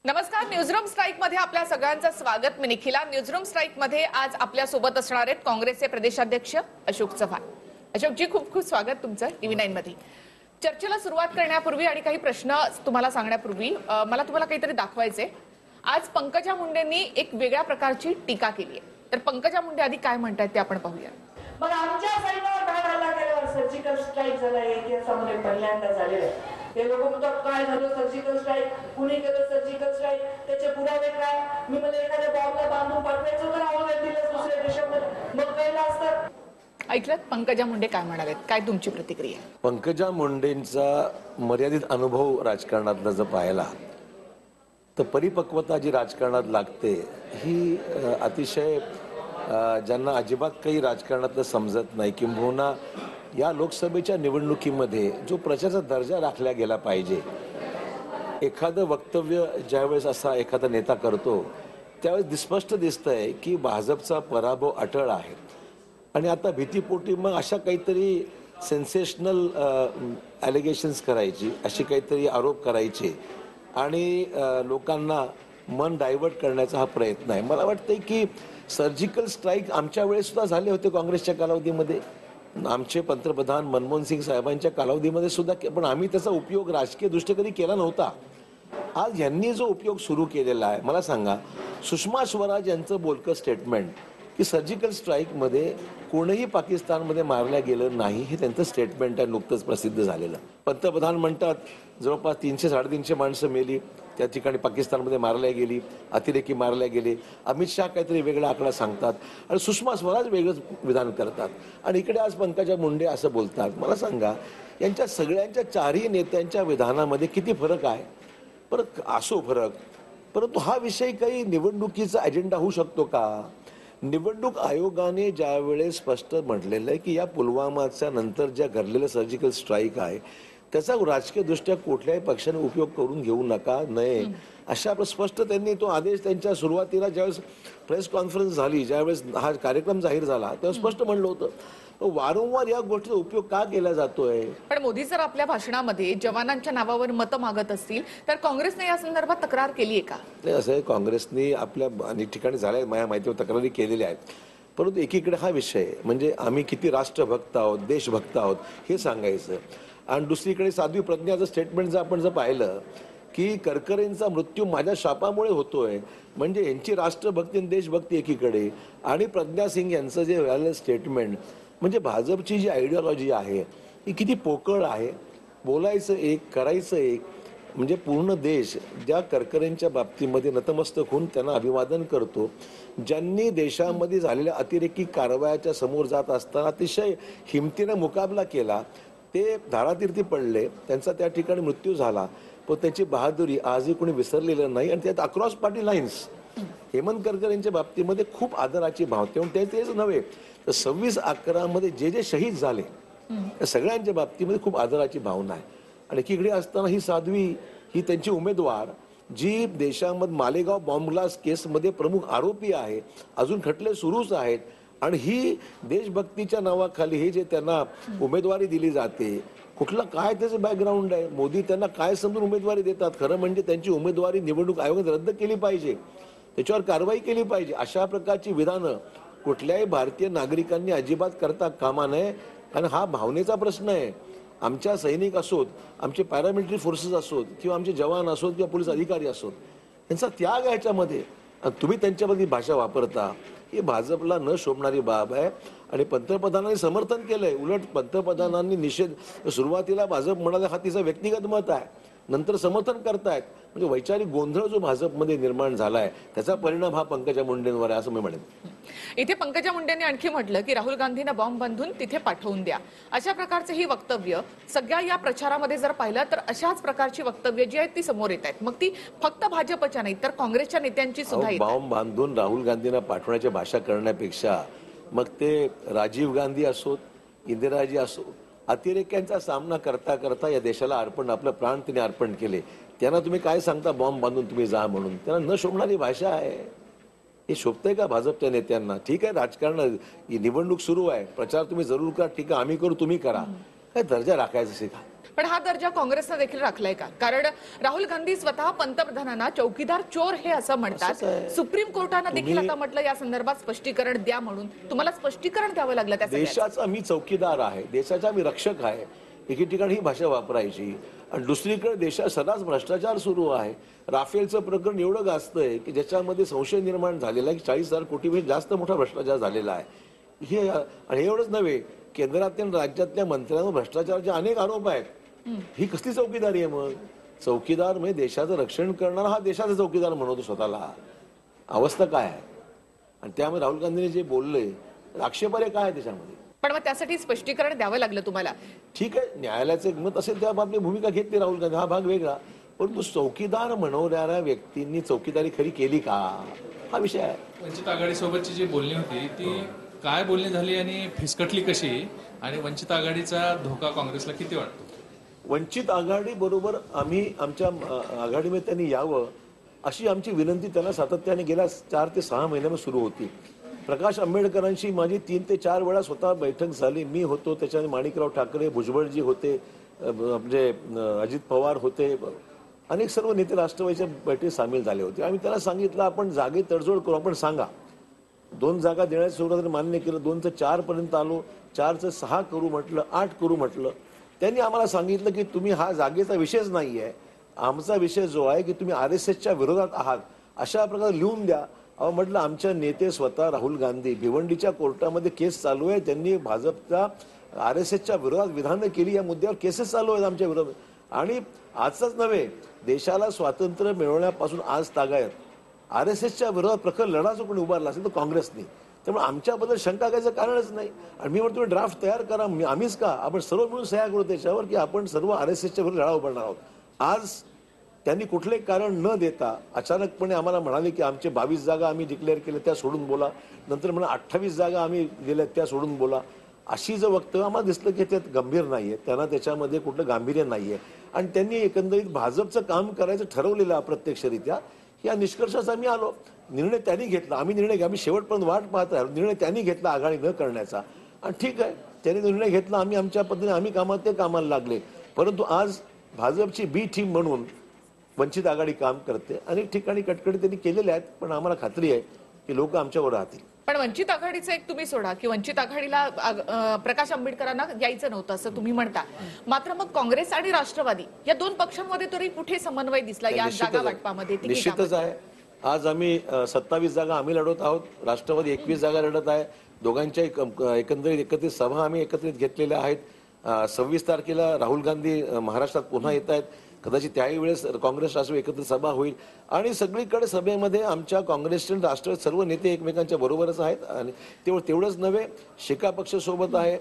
नमस्कार. Newsroom strike मध्ये आपल्या सगळ्यांचं स्वागत. मी निखिला. न्यूजरूम स्ट्राईक मध्ये आज आपल्या सोबत असणार आहेत काँग्रेसचे प्रदेशाध्यक्ष अशोक चव्हाण. अशोकजी, खूप खूप स्वागत तुमचं TV9 मध्ये. चर्चेला सुरुवात करण्यापूर्वी आणि काही प्रश्न तुम्हाला सांगण्यापूर्वी मला तुम्हाला काहीतरी दाखवायचंय. आज पंकजा मुंडेंनी एक वेगळ्या प्रकारची टीका केली आहे. तर पंकजा मुंडे आधी काय म्हणतात ते आपण पाहूया. मग आमच्या सैन्यावर धाड हल्ला केल्यावर सर्जिकल स्ट्राईक झाला, इतिहासामध्ये पहिल्यांदा झालेलं आहे. ते लोक म्हणतात काय झालं सर्जिकल स्ट्राईक, कुणी केलं सर्जिकल स्ट्राईक, त्याचे पुरावे काय. मी मला एखाद्या बॉम्बला बांधून पाठवायचं तर राहुल गांधीला दुसऱ्या देशामध्ये, मग कळलं असतं. ऐकलं पंकजा मुंडे काय म्हणालेत, काय तुमची प्रतिक्रिया? पंकजा मुंडेंचा मर्यादित अनुभव राजकारणातला जर पाहिला तर परिपक्वता जी राजकारणात लागते ही अतिशय ज्यांना अजिबात काही राजकारणातलं समजत नाही, किंबहुना या लोकसभेच्या निवडणुकीमध्ये जो प्रचाराचा दर्जा राखला गेला पाहिजे, एखादं वक्तव्य ज्यावेळेस असा एखादा नेता करतो त्यावेळेस स्पष्ट दिसतंय की भाजपचा पराभव अटळ आहे. आणि आता भीतीपोटी मग अशा काहीतरी सेन्सेशनल ॲलिगेशन्स करायची, अशी काहीतरी आरोप करायचे आणि लोकांना मन डायव्हर्ट करण्याचा हा प्रयत्न आहे. मला वाटतंय की सर्जिकल स्ट्राईक आमच्या वेळेस सुद्धा झाले होते काँग्रेसच्या कालावधीमध्ये, आमचे पंतप्रधान मनमोहन सिंग साहेबांच्या कालावधीमध्ये सुद्धा, पण आम्ही त्याचा उपयोग राजकीय दृष्ट्या कधी केला नव्हता. आज यांनी जो उपयोग सुरू केलेला आहे, मला सांगा, सुषमा स्वराज यांचं बोलकं स्टेटमेंट की सर्जिकल स्ट्राईकमध्ये कोणीही पाकिस्तानमध्ये मारल्या गेलं नाही, हे त्यांचं स्टेटमेंट आहे, नुकतंच प्रसिद्ध झालेलं. पंतप्रधान म्हणतात जवळपास 300-350 माणसं मेली, त्या ठिकाणी पाकिस्तानमध्ये मारल्या गेली, अतिरेकी मारल्या गेले. अमित शहा काहीतरी वेगळा आकडा सांगतात आणि सुषमा स्वराज वेगळंच विधान करतात. आणि इकडे आज पंकजा मुंडे असं बोलतात. मला सांगा, यांच्या सगळ्यांच्या चारही नेत्यांच्या विधानामध्ये किती फरक आहे? परत असो फरक, परंतु हा विषय काही निवडणुकीचा अजेंडा होऊ शकतो का? निवडणूक आयोगाने ज्या वेळेस स्पष्ट म्हटलेलं आहे की या पुलवामाच्या नंतर ज्या घडलेलं सर्जिकल स्ट्राईक आहे त्याचा राजकीय दृष्ट्या कुठल्याही पक्षाने उपयोग करून घेऊ नये, अशा स्पष्ट त्यांनी तो आदेश त्यांच्या सुरुवातीला ज्यावेळेस प्रेस कॉन्फरन्स झाली, ज्यावेळेस हा कार्यक्रम जाहीर झाला तेव्हा स्पष्ट म्हणलं होतं. वारंवार या गोष्टीचा उपयोग का केला जातोय? पण मोदी जर आपल्या भाषणामध्ये जवानांच्या नावावर मतं मागत असतील तर काँग्रेसने या संदर्भात तक्रार केली आहे का? नाही, असं आहे, काँग्रेसने आपल्या अनेक ठिकाणी झाल्या, माझ्या माहितीवर तक्रारी केलेल्या आहेत. परंतु एकीकडे हा विषय म्हणजे आम्ही किती राष्ट्रभक्त आहोत, देशभक्त आहोत हे सांगायचं, आणि दुसरीकडे साध्वी प्रज्ञाचं स्टेटमेंट जर आपण पाहिलं की करकरेंचा मृत्यू माझ्या शापामुळे होतोय, म्हणजे यांची राष्ट्रभक्ती आणि देशभक्ती एकीकडे, आणि प्रज्ञा सिंग यांचं जे झालेलं स्टेटमेंट, म्हणजे भाजपची जी आयडिओलॉजी आहे ही किती पोकळ आहे. बोलायचं एक, करायचं एक. म्हणजे पूर्ण देश ज्या करकरेंच्या बाबतीमध्ये नतमस्तक होऊन त्यांना अभिवादन करतो, ज्यांनी देशामध्ये झालेल्या अतिरेकी कारवायाच्या समोर जात असताना अतिशय हिमतीने मुकाबला केला, ते धारातीर्थी पडले, त्यांचा त्या ठिकाणी मृत्यू झाला, पण त्याची बहादुरी आजही कोणी विसरलेलं नाही. आणि त्यात अक्रॉस पार्टी लाईन्स हेमंत करकर यांच्या बाबतीमध्ये खूप आदराची भावना, तेच नव्हे तर 26/11 मध्ये जे शहीद झाले त्या सगळ्यांच्या बाबतीमध्ये खूप आदराची भावना आहे. आणि एकीकडे असताना ही साध्वी, ही त्यांची उमेदवार जी देशामध्ये मालेगाव बॉम्ब ब्लास्ट केसमध्ये प्रमुख आरोपी आहे, अजून खटले सुरूच आहेत, आणि ही देशभक्तीच्या नावाखाली हे जे त्यांना उमेदवारी दिली जाते, कुठलं काय त्याचं बॅकग्राऊंड आहे, मोदी त्यांना काय समजून उमेदवारी देतात? खरं म्हणजे त्यांची उमेदवारी निवडणूक आयोगाने रद्द केली पाहिजे, त्याच्यावर कारवाई केली पाहिजे. अशा प्रकारची विधानं कुठल्याही भारतीय नागरिकांनी अजिबात करता कामा नये. कारण हा भावनेचा प्रश्न आहे. आमच्या सैनिक असोत, आमचे पॅरामिलिटरी फोर्सेस असोत, किंवा आमचे जवान असोत, किंवा पोलीस अधिकारी असोत, त्यांचा त्याग आहे ह्याच्यामध्ये. तुम्ही त्यांच्यामध्ये भाषा वापरता, ही भाजपला न शोभणारी बाब आहे. आणि पंतप्रधानांनी समर्थन केलंय. उलट पंतप्रधानांनी निषेध, सुरुवातीला भाजप म्हणाला हा तिचं व्यक्तिगत मत आहे, नंतर समर्थन करतायत. म्हणजे वैचारिक गोंधळ जो भाजपमध्ये निर्माण झालाय त्याचा परिणाम हा पंकजा मुंडेंवर आहे असं मी म्हणेन. इथे पंकजा मुंडेंनी आणखी म्हटलं की राहुल गांधींना बॉम्ब बांधून तिथे पाठवून द्या. अशा प्रकारचे ही वक्तव्य सगळ्या या प्रचारामध्ये जर पाहिलं तर अशाच प्रकारची वक्तव्य जी आहेत ती समोर येत आहेत. मग ती फक्त भाजपच्या नाही तर काँग्रेसच्या नेत्यांची सुद्धा येत. बॉम्ब बांधून राहुल गांधींना पाठवण्याची भाषा करण्यापेक्षा मग ते राजीव गांधी असोत, इंदिराजी असोत, अतिरेक्यांचा सामना करता करता या देशाला आपलं प्राण तिने अर्पण केले, त्यांना तुम्ही काय सांगता बॉम्ब बांधून तुम्ही जा म्हणून? त्यांना न शोभणारी भाषा आहे. हे शोभतंय का भाजपच्या नेत्यांना? ठीक आहे, राजकारण, निवडणूक सुरू आहे, प्रचार तुम्ही जरूर करा, ठीक आहे, आम्ही करू, तुम्ही करा, काय दर्जा राखायचा शिका. पण हा दर्जा काँग्रेसनं देखील राखलाय का? कारण राहुल गांधी स्वतः पंतप्रधानांना चौकीदार चोर हे असं म्हणतात. असंच आहे. सुप्रीम कोर्टानं देखील तुम्ही- आता म्हटलं या संदर्भात स्पष्टीकरण द्या म्हणून. तुम्हाला स्पष्टीकरण द्यावं लागलं त्या सगळ्याचं. देशाचा मी चौकीदार आहे, देशाचा मी रक्षक आहे, एके ठिकाणी ही भाषा वापरायची आणि दुसरीकडे देशात सदाच भ्रष्टाचार सुरू आहे. राफेलचं प्रकरण एवढं गाजतंय की ज्याच्यामध्ये संशय निर्माण झालेला आहे की 40,000 कोटीपेक्षा जास्त मोठा भ्रष्टाचार झालेला आहे. हे आणि एवढंच नव्हे, केंद्रातील आणि राज्यातल्या मंत्र्यांवर भ्रष्टाचाराचे अनेक आरोप आहेत. ही कसली चौकीदारी आहे मग? चौकीदार म्हणजे देशाचं रक्षण करणारा हा देशाचा चौकीदार म्हणतो स्वतःला. अवस्था काय आहे? आणि त्यामुळे राहुल गांधींनी जे बोलले आक्षेपार्ह काय आहे त्याच्यामध्ये? पण मग त्यासाठी स्पष्टीकरण द्यावं लागलं तुम्हाला. ठीक आहे, न्यायालयाचं एक मत असेल त्या बाबतीत भूमिका घेतली राहुल गांधी, हा भाग वेगळा. परंतु चौकीदार म्हणवणाऱ्या व्यक्तींनी चौकीदारी खरी केली का, हा विषय आहे. वंचित आघाडीसोबतची जी बोलणी होती ती काय बोलणी झाली आणि फिसकटली कशी, आणि वंचित आघाडीचा धोका काँग्रेसला किती वाटतो? वंचित आघाडी बरोबर आम्ही आमच्या आघाडीमध्ये त्यांनी यावं अशी आमची विनंती त्यांना सातत्याने गेल्या 4 ते 6 महिन्यामध्ये सुरू होती. प्रकाश आंबेडकरांशी माझी 3 ते 4 वेळा स्वतः बैठक झाली. मी होतो, त्याच्याने माणिकराव ठाकरे, भुजबळजी होते, म्हणजे अजित पवार होते, अनेक सर्व नेते राष्ट्रवादीच्या बैठकीत सामील झाले होते. आम्ही त्यांना सांगितलं आपण जागे तडजोड करू, आपण सांगा. 2 जागा देण्याचं सुरुवातीला मान्य केलं, 2 ते 4 पर्यंत आलो, 4 ते 6 करू म्हटलं, 8 करू म्हटलं. त्यांनी आम्हाला सांगितलं की तुम्ही हा जागेचा विषयच नाही आहे, आमचा विषय जो आहे की तुम्ही RSSच्या विरोधात आहात अशा प्रकारे लिहून द्या. अहो म्हटलं, आमच्या नेते स्वतः राहुल गांधी भिवंडीच्या कोर्टामध्ये केस चालू आहे, त्यांनी भाजपच्या RSSच्या विरोधात विधानं केली, या मुद्द्यावर केसेस चालू आहेत आमच्या विरोधात. आणि आजच नव्हे, देशाला स्वातंत्र्य मिळवण्यापासून आज तागायत RSSच्या विरोधात प्रखर लढा जो कोणी उभारला असेल तर काँग्रेसने. त्यामुळे आमच्याबद्दल शंका करायचं कारणच नाही. आणि मी म्हणतो ड्राफ्ट तयार करा, आम्हीच का, आपण सर्व मिळून सह्या करू त्याच्यावर की आपण सर्व RSSच्या विरोधात लढा उभारणार आहोत. आज त्यांनी कुठलंही कारण न देता अचानकपणे आम्हाला म्हणाले की आमचे 22 जागा आम्ही डिक्लेअर केल्या त्या सोडून बोला, नंतर म्हणा 28 जागा आम्ही दिल्या त्या सोडून बोला. अशी जर वक्तव्य आम्हाला दिसलं की त्यात गंभीर नाहीये, त्यांना त्याच्यामध्ये कुठलं गांभीर्य नाहीये आणि त्यांनी एकंदरीत भाजपचं काम करायचं ठरवलेलं अप्रत्यक्षरित्या, या निष्कर्षाचा आम्ही आलो. निर्णय त्यांनी घेतला, आम्ही निर्णय आम्ही शेवटपर्यंत वाट पाहत राहिलो. निर्णय त्यांनी घेतला आघाडी न करण्याचा आणि ठीक आहे, त्यांनी निर्णय घेतला, आम्ही आमच्या पद्धतीने आम्ही ते कामाला लागले. परंतु आज भाजपची बी टीम म्हणून वंचित आघाडी काम करते. अनेक ठिकाणी कटकटी त्यांनी केलेल्या आहेत, पण आम्हाला खात्री आहे की लोक आमच्यावर राहतील. पण वंचित आघाडीचं एक तुम्ही सोडा की वंचित आघाडीला प्रकाश आंबेडकरांना यायचं नव्हतं असं तुम्ही म्हणता. मात्र मग काँग्रेस आणि राष्ट्रवादी या 2 पक्षांमध्ये तरी कुठे समन्वय दिसला या जागा वाटपामध्ये? निश्चितच आहे. आज आम्ही 27 जागा आम्ही लढवत आहोत, राष्ट्रवादी 21 जागा लढत आहे. दोघांच्या एकत्रित सभा आम्ही एकत्रित घेतलेल्या आहेत. 26 तारखेला राहुल गांधी महाराष्ट्रात पुन्हा येत आहेत. कदाचित त्याही वेळेस काँग्रेस राष्ट्रवादी एकत्रित सभा होईल आणि सगळीकडे सभेमध्ये आमच्या काँग्रेसचे राष्ट्रवादी सर्व नेते एकमेकांच्या बरोबरच आहेत. आणि तेवढंच नव्हे, शेका पक्ष सोबत आहे,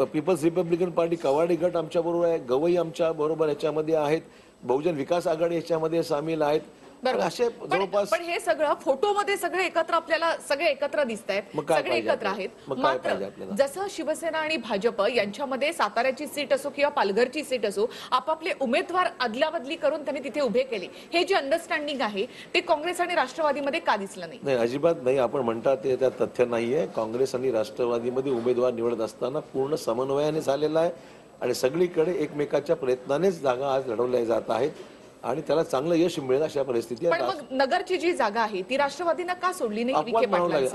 पीपल्स रिपब्लिकन पार्टी कवाडी गट आमच्या बरोबर आहे, गवई आमच्या बरोबर याच्यामध्ये आहेत, बहुजन विकास आघाडी याच्यामध्ये सामील आहेत. असे जवळपास पण हे सगळं फोटोमध्ये सगळे एकत्र आपल्याला सगळे एकत्र दिसत आहेत, सगळे एकत्र आहेत. मात्र जसं शिवसेना आणि भाजप यांच्यामध्ये साताऱ्याची सीट असो किंवा पालघरची सीट असो, आपापले उमेदवार अदलाबदली करून त्यांनी तिथे उभे केले, हे जे अंडरस्टँडिंग आहे ते काँग्रेस आणि राष्ट्रवादीमध्ये का दिसलं नाही? नाही, अजिबात नाही. आपण म्हणता ते त्यात तथ्य नाहीये. काँग्रेस आणि राष्ट्रवादीमध्ये उमेदवार निवडत असताना पूर्ण समन्वयाने झालेला आहे आणि सगळीकडे एकमेकाच्या प्रयत्नानेच जागा आज लढवल्या जात आहेत आणि त्याला चांगलं यश मिळेल अशा परिस्थिती आहे. पण मग नगरची जी जागा आहे ती राष्ट्रवादीनं का सोडली नाही?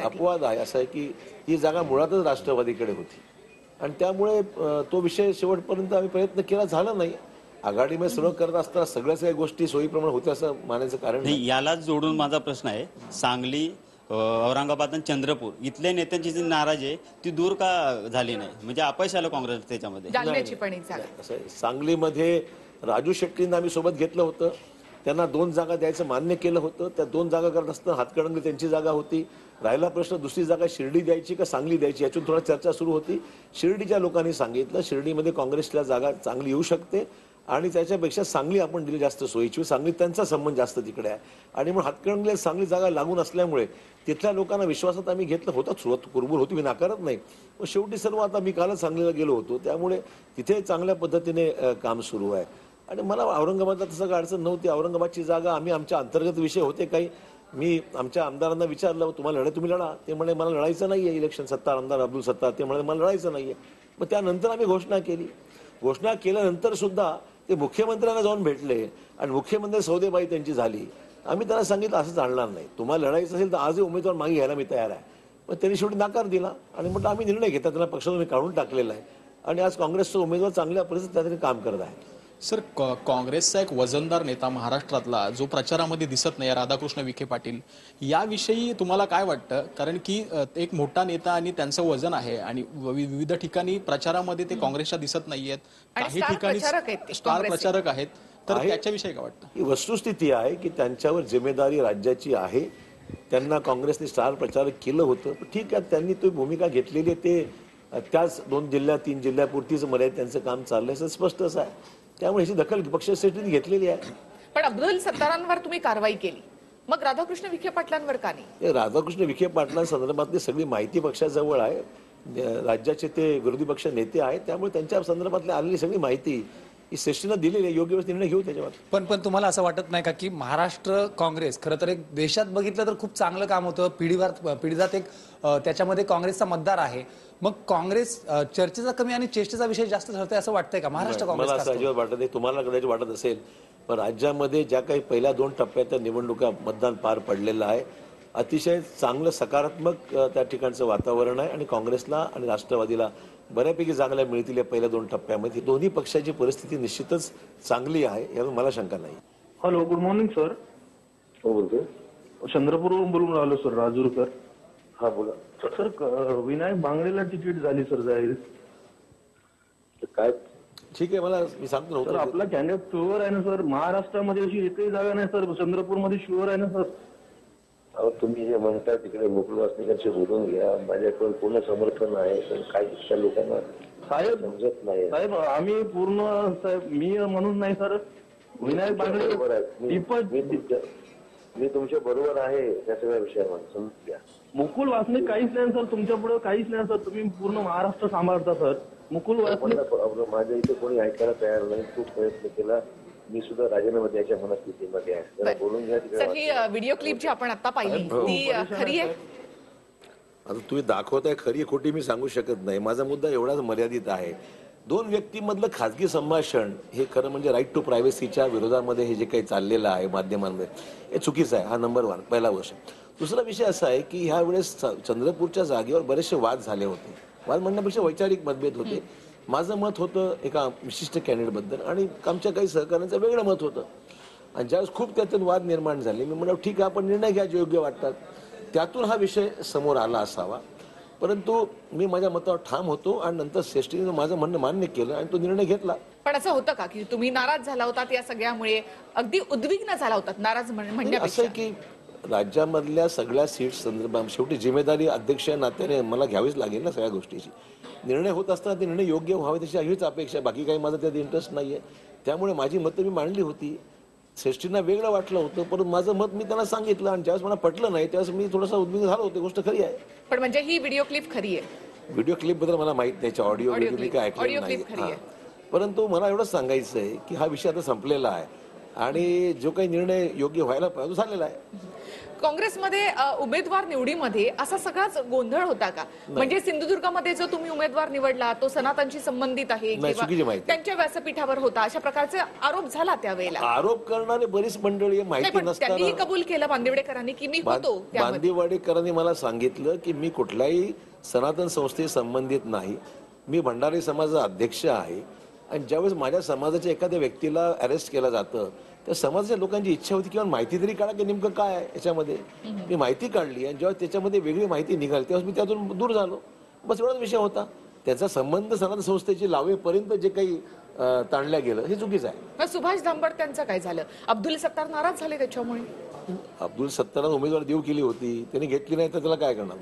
अपवाद आहे. असं आहे की ही जागा मुळातच राष्ट्रवादीकडे होती आणि त्यामुळे तो विषय शेवटपर्यंत आम्ही प्रयत्न केला, झाला नाही. आघाडीमध्ये सर्व करत असताना सगळ्याच काही गोष्टी सोयीप्रमाणे होत्या असं मानायचं कारण नाही. यालाच जोडून माझा प्रश्न आहे, सांगली, औरंगाबाद आणि चंद्रपूर इथल्या नेत्यांची जी नाराजी आहे ती दूर का झाली नाही? म्हणजे अपयश आलं काँग्रेस त्याच्यामध्ये. जालन्याची पण एक जागा, सांगलीमध्ये राजू शेट्टींना आम्ही सोबत घेतलं होतं, त्यांना 2 जागा द्यायचं मान्य केलं होतं. त्या 2 जागा करत असताना हातकणंगले त्यांची जागा होती. राहिला प्रश्न दुसरी जागा शिर्डी द्यायची का सांगली द्यायची, याच्यातून थोडा चर्चा सुरू होती. शिर्डीच्या लोकांनी सांगितलं शिर्डीमध्ये काँग्रेसला जागा चांगली येऊ शकते आणि त्याच्यापेक्षा सांगली आपण दिली जास्त सोयीची, सांगली त्यांचा संबंध जास्त तिकडे आहे आणि मग हातकणंगले सांगली जागा लागून असल्यामुळे तिथल्या लोकांना विश्वासात आम्ही घेतलं होतं. सुरुवात कुरबुर होती, मी नाकारत नाही, पण शेवटी सर्व आता मी कालच सांगलीला गेलो होतो, त्यामुळे तिथे चांगल्या पद्धतीने काम सुरू आहे. आणि मला औरंगाबादला तसं काही अडचण नव्हती. औरंगाबादची जागा आम्ही आमच्या अंतर्गत विषय होते काही, मी आमच्या आमदारांना विचारलं तुम्हाला लढा, तुम्ही लढा. ते म्हणे मला लढायचं नाहीये इलेक्शन, सत्तार आमदार अब्दुल सत्तार ते म्हणे मला लढायचं नाहीये. मग त्यानंतर आम्ही घोषणा केली. घोषणा केल्यानंतर सुद्धा ते मुख्यमंत्र्यांना जाऊन भेटले आणि मुख्यमंत्री सौदेबाई त्यांची झाली. आम्ही त्यांना सांगितलं असं चालणार नाही, तुम्हाला लढायचं असेल तर आजही उमेदवार मागे घ्यायला मी तयार आहे. पण त्यांनी शेवटी नकार दिला आणि म्हटलं आम्ही निर्णय घेतात, त्यांना पक्षातून मी काढून टाकलेला आहे आणि आज काँग्रेसचा उमेदवार चांगल्या परिस्थितीत त्यासाठी काम करत आहे. सर, काँग्रेसचा एक वजनदार नेता महाराष्ट्रातला जो प्रचारामध्ये दिसत नाही, राधाकृष्ण विखे पाटील, याविषयी तुम्हाला काय वाटतं? कारण की एक मोठा नेता आणि त्यांचं वजन आहे आणि विविध ठिकाणी प्रचारामध्ये ते काँग्रेसच्या दिसत नाहीयेत, आणि काही स्टार ठिकाणी प्रचारक आहेत ते स्टार काँग्रेसचे. प्रचारक आहेत. तर त्याच्याविषयी काय वाटतं? ही वस्तुस्थिती आहे की त्यांच्यावर जिम्मेदारी राज्याची आहे. त्यांना काँग्रेसने स्टार प्रचारक केलं होतं, ठीक आहे, त्यांनी ती भूमिका घेतलेली आहे. ते त्याच 2 जिल्ह्या 3 जिल्ह्यापुरतीच मर्यादित त्यांचं काम चाललंय असं स्पष्टच आहे. त्यामुळे ह्याची दखल पक्षश्रेष्ठीने घेतलेली आहे. पण अब्दुल सत्तारांवर तुम्ही कारवाई केली, मग राधाकृष्ण विखे पाटलांवर का नाही? हे राधाकृष्ण विखे पाटलांसंदर्भातली सगळी माहिती पक्षाजवळ आहे. राज्याचे ते विरोधी पक्ष नेते आहेत, त्यामुळे त्यांच्या संदर्भातली आलेली सगळी माहिती ही श्रेष्ठीनं दिलेली आहे. योग्य वेळेस निर्णय घेऊ त्याच्यावर. पण तुम्हाला असं वाटत नाही का की महाराष्ट्र काँग्रेस खरं तर एक देशात बघितलं तर खूप चांगलं काम होतं, पिढीजात एक त्याच्यामध्ये काँग्रेसचा मतदार आहे, मग काँग्रेस चर्चेचा कमी आणि चेष्टेचा विषय जास्त ठरतोय असं वाटतंय का महाराष्ट्र मला काँग्रेस? असं अजिबात वाटत नाही. तुम्हाला कदाचित वाटत असेल, पण राज्यामध्ये ज्या काही पहिल्या 2 टप्प्यात निवडणुका मतदान पार पडलेलं आहे, अतिशय चांगलं सकारात्मक त्या ठिकाणचं वातावरण आहे आणि काँग्रेसला आणि राष्ट्रवादीला बऱ्यापैकी जागा मिळतील या पहिल्या 2 टप्प्यामध्ये. दोन्ही पक्षाची परिस्थिती निश्चितच चांगली आहे, यावर मला शंका नाही. Hello, good morning sir. हो बोलतोय. चंद्रपूरवरून बोलून राहिलो सर, राजूरकर. हा बोला. सर, विनायक बांगडेला तिकीट झाली सर जाहीर. काय ठीक आहे, मला मी सांगतो सर नव्हतं. आपला कॅन्डिडेट शुअर आहे ना सर? महाराष्ट्रामध्ये अशी एकही जागा नाही सर, चंद्रपूरमध्ये शुअर आहे ना सर? अहो तुम्ही जे म्हणता तिकडे मुकुल वासनिकांशी बोलून घ्या. माझ्याकडे पूर्ण समर्थन आहे, पण काही त्या लोकांना साहेब समजत नाही. साहेब आम्ही पूर्ण साहेब मी म्हणून नाही सर, विनायक बरोबर आहे. बांगडे मी तुमच्या बरोबर आहे त्या सगळ्या विषयामध्ये, समजून घ्या. मुकुल वासनिक काहीच नाही सर, तुमच्या पुढे काहीच नाही सर. तुम्ही पूर्ण महाराष्ट्र सांभाळता सर. मुकुल वासनिक माझ्या इथे कोणी ऐकायला तयार नाही. खूप प्रयत्न केला, मी सुद्धा राजीनामा द्यायच्या मनस्थितीमध्ये आहे. त्याला बोलून घ्या सर, ही व्हिडिओ क्लिप जी आपण आता पाहिली ती खरी आहे? आता तुम्ही दाखवताय खरी खोटी मी सांगू शकत नाही. माझा मुद्दा एवढाच मर्यादित आहे. 2 व्यक्तीमधलं खाजगी संभाषण हे खरं म्हणजे राईट टू प्रायव्हसीच्या विरोधामध्ये हे जे काही चाललेलं आहे माध्यमांमध्ये, हे चुकीचं आहे. हा नंबर 1 पहिला गोष्ट. दुसरा विषय असा आहे की ह्या वेळेस चंद्रपूरच्या जागेवर बरेचसे वाद झाले होते. वाद म्हणण्यापेक्षा वैचारिक मतभेद होते. माझं मत होतं एका विशिष्ट कॅन्डिडेटबद्दल आणि आमच्या काही सहकाऱ्यांचं वेगळं मत होतं. आणि ज्यावेळेस खूप त्यातून वाद निर्माण झाले, मी म्हणालो ठीक आहे, आपण निर्णय घ्या जे योग्य वाटतात. त्यातून हा विषय समोर आला असावा, परंतु मी माझ्या मतावर ठाम होतो आणि नंतर श्रेष्ठीने माझं म्हणणं मान्य केलं आणि तो निर्णय घेतला. पण असं होतं का की तुम्ही नाराज झाला होतात या सगळ्यामुळे, अगदी उद्विग्न झाला होतात नाराज असं म्हणण्यापेक्षा? आहे की राज्यामधल्या सगळ्या सीट संदर्भात शेवटी जिम्मेदारी अध्यक्ष या नात्याने मला घ्यावीच लागेल ना सगळ्या गोष्टीची. निर्णय होत असताना ते निर्णय योग्य व्हावे त्याची हीच अपेक्षा, बाकी काही माझं त्यात इंटरेस्ट नाहीये. त्यामुळे माझी मतं मी मांडली होती. श्रेष्ठींना वेगळं वाटलं होतं, परंतु माझं मत मी त्यांना सांगितलं आणि ज्यावेळेस मला पटलं नाही त्यावेळेस मी थोडासा उद्विग्न झालो होतो. गोष्ट खरी आहे. पण म्हणजे ही व्हिडिओ क्लिप खरी आहे? व्हिडिओ क्लिप बद्दल मला माहित नाही, ऑडिओ व्हिडिओ मी काय ऐकलं ऑडिओ नाही. क्लिप खरी आहे. परंतु मला एवढंच सांगायचं आहे की हा विषय आता संपलेला आहे आणि जो काही निर्णय योग्य व्हायला पाहिजे तो झालेला आहे. काँग्रेसमध्ये उमेदवार निवडीमध्ये असा सगळाच गोंधळ होता का? म्हणजे सिंधुदुर्गामध्ये जो तुम्ही उमेदवार निवडला तो सनातनशी संबंधित आहे नाही, चुकीची किंवा माहिती. त्यांच्या व्यासपीठावर होता, अशा प्रकारचे आरोप झाला त्यावेळेला. आरोप करणारे बरीच मंडळी नाही, माहिती पण त्यांनीही नसताना कबूल केलं बांदिवडेकरांनी की मी होतो त्यामध्ये. बांदिवडेकरांनी मला सांगितलं की मी कुठल्याही सनातन संस्थेशी संबंधित नाही, मी भंडारी समाजाचा अध्यक्ष आहे आणि ज्यावेळेस माझ्या समाजाच्या एखाद्या व्यक्तीला अरेस्ट केलं जातं त्या समाजाच्या लोकांची इच्छा होती किंवा माहिती तरी काढा की नेमकं काय आहे याच्यामध्ये. मी माहिती काढली आणि जेव्हा त्याच्यामध्ये वेगळी माहिती निघाली तेव्हा मी त्यातून दूर झालो. बस एवढाच विषय होता. त्याचा संबंध सनातन संस्थेची लावेपर्यंत जे काही ताणल्या गेलं हे चुकीचं आहे. मग सुभाष झांबड त्यांचं काय झालं? अब्दुल सत्तार नाराज झाले त्याच्यामुळे? अब्दुल सत्तारांना उमेदवार देऊ केली होती, त्यांनी घेतली नाही तर त्याला काय करणार?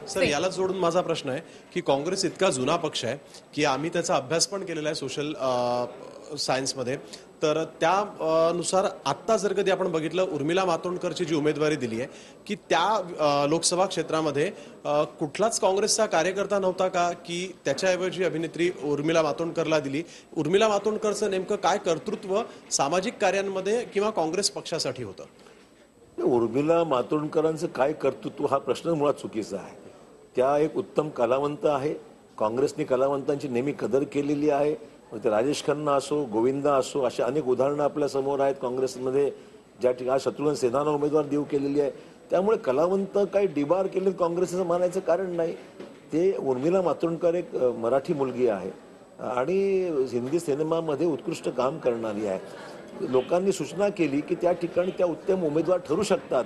सर, याला जोडून माझा प्रश्न आहे की काँग्रेस इतका जुना पक्ष आहे की आम्ही त्याचा अभ्यास पण केलेला आहे सोशल सायन्समध्ये. तर त्यानुसार आत्ता जर कधी आपण बघितलं उर्मिला मातोंडकरची जी उमेदवारी दिली आहे की त्या लोकसभा क्षेत्रामध्ये कुठलाच काँग्रेसचा कार्यकर्ता नव्हता का की त्याच्याऐवजी अभिनेत्री उर्मिला मातोंडकरला दिली? उर्मिला मातोंडकरचं नेमकं काय कर्तृत्व सामाजिक कार्यांमध्ये किंवा काँग्रेस पक्षासाठी होतं? उर्मिला मातोंडकरांचं काय कर्तृत्व हा प्रश्न मुळात चुकीचा आहे. त्या एक उत्तम कलावंत आहे. काँग्रेसने कलावंतांची नेहमी कदर केलेली आहे मग ते राजेश खन्ना असो, गोविंदा असो, अशा अनेक उदाहरणं आपल्या समोर आहेत काँग्रेसमध्ये, ज्या ठिकाणी शत्रुघ्न सिन्हांना उमेदवार देऊ केलेली आहे. त्यामुळे कलावंत काही डिबार केले काँग्रेसचं मानायचं कारण नाही. ते उर्मिला मातोंडकर एक मराठी मुलगी आहे आणि हिंदी सिनेमामध्ये उत्कृष्ट काम करणारी आहे. लोकांनी सूचना केली की त्या ठिकाणी त्या उत्तम उमेदवार ठरू शकतात.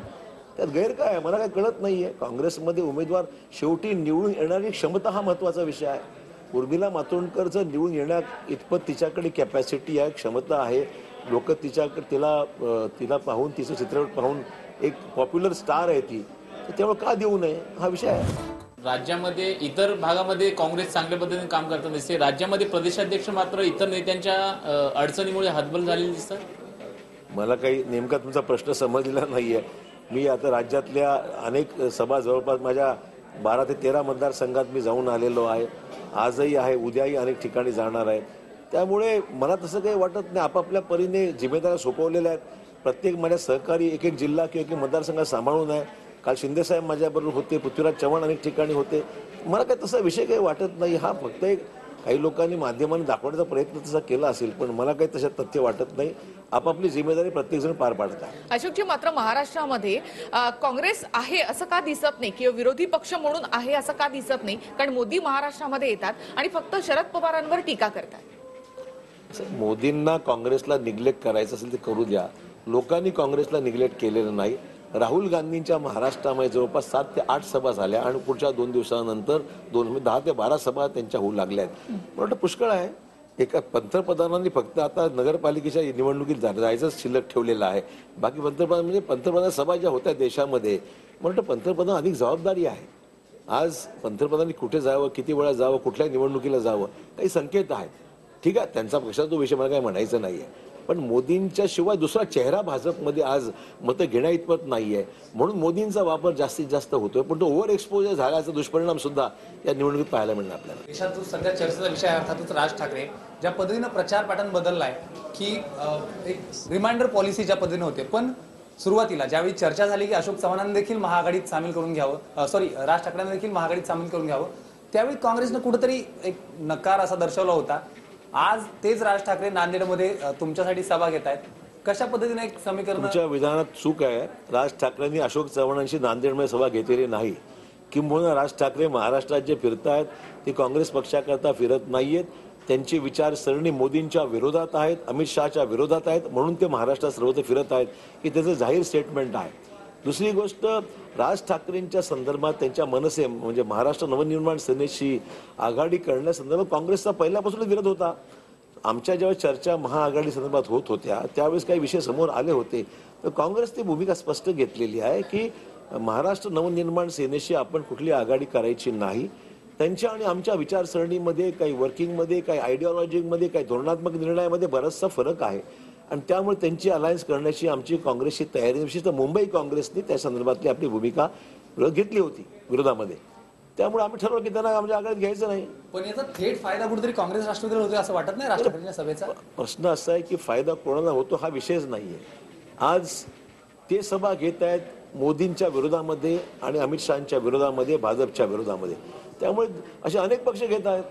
त्यात गैर काय आहे मला काय कळत नाही आहे. काँग्रेसमध्ये उमेदवार शेवटी निवडून येणारी क्षमता हा महत्त्वाचा विषय आहे. उर्मिला मातोंडकरचं निवडून येण्यात इतपत तिच्याकडे कॅपॅसिटी आहे, क्षमता आहे. लोक तिला पाहून, तिचं चित्रपट पाहून एक पॉप्युलर स्टार आहे ती, तर त्यामुळे का देऊ नये हा विषय आहे. राज्यामध्ये इतर भागामध्ये काँग्रेस चांगल्या पद्धतीने काम करताना दिसते, राज्यामध्ये प्रदेशाध्यक्ष मात्र इतर नेत्यांच्या अडचणीमुळे हतबल झालेले दिसतात. मला काही नेमका तुमचा प्रश्न समजलेला नाही आहे. मी आता राज्यातल्या अनेक सभा जवळपास माझ्या 12 ते 13 मतदारसंघात मी जाऊन आलेलो आहे. आजही आहे, उद्याही अनेक ठिकाणी जाणार आहे. त्यामुळे मला तसं काही वाटत नाही. आपापल्या परीने जिम्मेदाऱ्या सोपवलेल्या आहेत. प्रत्येक माझ्या सहकारी एक एक जिल्हा किंवा एक मतदारसंघ सांभाळून आहे. काल शिंदेसाहेब माझ्याबरोबर होते, पृथ्वीराज चव्हाण अनेक ठिकाणी होते. मला काही तसा विषय काही वाटत नाही. हा फक्त एक काही लोकांनी माध्यमांनी दाखवण्याचा प्रयत्न तसा केला असेल, पण मला काही तशात तथ्य वाटत नाही. आपापली जिम्मेदारी प्रत्येकजण पार पाडत आहे. अशोकजी, मात्र महाराष्ट्रामध्ये काँग्रेस आहे असं का दिसत नाही किंवा विरोधी पक्ष म्हणून आहे असं का दिसत नाही? कारण मोदी महाराष्ट्रामध्ये येतात आणि फक्त शरद पवारांवर टीका करतात. मोदींना काँग्रेसला निग्लेक्ट करायचं असेल ते करू द्या. लोकांनी काँग्रेसला निग्लेक्ट केलेलं नाही. राहुल गांधींच्या महाराष्ट्रामध्ये जवळपास 7 ते 8 सभा झाल्या आणि पुढच्या 2 दिवसानंतर 10 ते 12 सभा त्यांच्या होऊ लागल्या आहेत. मला वाटतं पुष्कळ आहे. एका पंतप्रधानांनी फक्त आता नगरपालिकेच्या निवडणुकीत जायचंच शिल्लक ठेवलेलं आहे. बाकी पंतप्रधान सभा ज्या होत्या देशामध्ये, मला वाटतं पंतप्रधान अधिक जबाबदारी आहे. आज पंतप्रधानांनी कुठे जावं, किती वेळा जावं, कुठल्या निवडणुकीला जावं, काही संकेत आहेत. ठीक आहे, त्यांचा पक्षाचा तो विषय मला काही म्हणायचं नाही आहे. पण मोदींच्या शिवाय दुसरा चेहरा भाजपमध्ये आज मतं घेण्या इतपत नाही आहे. म्हणून मोदींचा वापर जास्तीत जास्त होतोय. पण तो ओव्हर एक्सपोजर झाल्याचा दुष्परिणाम सुद्धा या निवडणुकीत पाहायला मिळणार आपल्याला. देशात जो सध्या चर्चेचा विषय आहे अर्थातच राज ठाकरे ज्या पद्धतीनं प्रचार पॅटर्न बदललाय की एक रिमाइंडर पॉलिसी ज्या पद्धतीने होते, पण सुरुवातीला ज्यावेळी चर्चा झाली की अशोक चव्हाणांनी देखील महाआघाडीत सामील करून घ्यावं, राज ठाकरेंना देखील महाआघाडीत सामील करून घ्यावं, त्यावेळी काँग्रेसनं कुठेतरी एक नकार असा दर्शवला होता. आज तेच राज ठाकरे नांदेडमध्ये तुमच्यासाठी सभा घेत आहेत. कशा पद्धतीने एक समीकरण? तुमच्या विधानात चूक आहे. राज ठाकरेंनी अशोक चव्हाणांशी नांदेडमध्ये सभा घेतलेली नाही. किंबहुना राज ठाकरे महाराष्ट्रात जे फिरत आहेत ते काँग्रेस पक्षाकरता फिरत नाहीयेत. त्यांची विचारसरणी मोदींच्या विरोधात आहेत, अमित शहाच्या विरोधात आहेत, म्हणून ते महाराष्ट्रात सर्वत्र फिरत आहेत की त्याचं जाहीर स्टेटमेंट आहे. दुसरी गोष्ट, राज ठाकरेंच्या संदर्भात त्यांच्या मनसे म्हणजे महाराष्ट्र नवनिर्माण सेनेशी आघाडी करण्यासंदर्भात काँग्रेसचा पहिल्यापासूनच विरोध होता. आमच्या जेव्हा चर्चा महाआघाडी संदर्भात होत होत्या त्यावेळेस काही विषय समोर आले होते, तर काँग्रेस ती भूमिका स्पष्ट घेतलेली आहे की महाराष्ट्र नवनिर्माण सेनेशी आपण कुठली आघाडी करायची नाही. त्यांच्या आणि आमच्या विचारसरणीमध्ये, काही वर्किंगमध्ये, काही आयडिओलॉजीमध्ये, काही धोरणात्मक निर्णयामध्ये बराचसा फरक आहे आणि त्यामुळे त्यांची अलायन्स करण्याची आमची काँग्रेसची तयारी, विशेषतः मुंबई काँग्रेसने त्या संदर्भातली आपली भूमिका घेतली होती विरोधामध्ये. त्यामुळे आम्ही ठरवलं की त्यांना आमच्या आघाडीत घ्यायचं नाही. पण याचा थेट फायदा कुठेतरी काँग्रेस राष्ट्रवादीला होतोय असं वाटत नाही राज ठाकरेंच्या सभेचा? प्रश्न असा आहे की फायदा कोणाला होतो हा विषयच नाहीये. आज ते सभा घेत आहेत मोदींच्या विरोधामध्ये आणि अमित शहाच्या विरोधामध्ये, भाजपच्या विरोधामध्ये. त्यामुळे असे अनेक पक्ष घेत आहेत.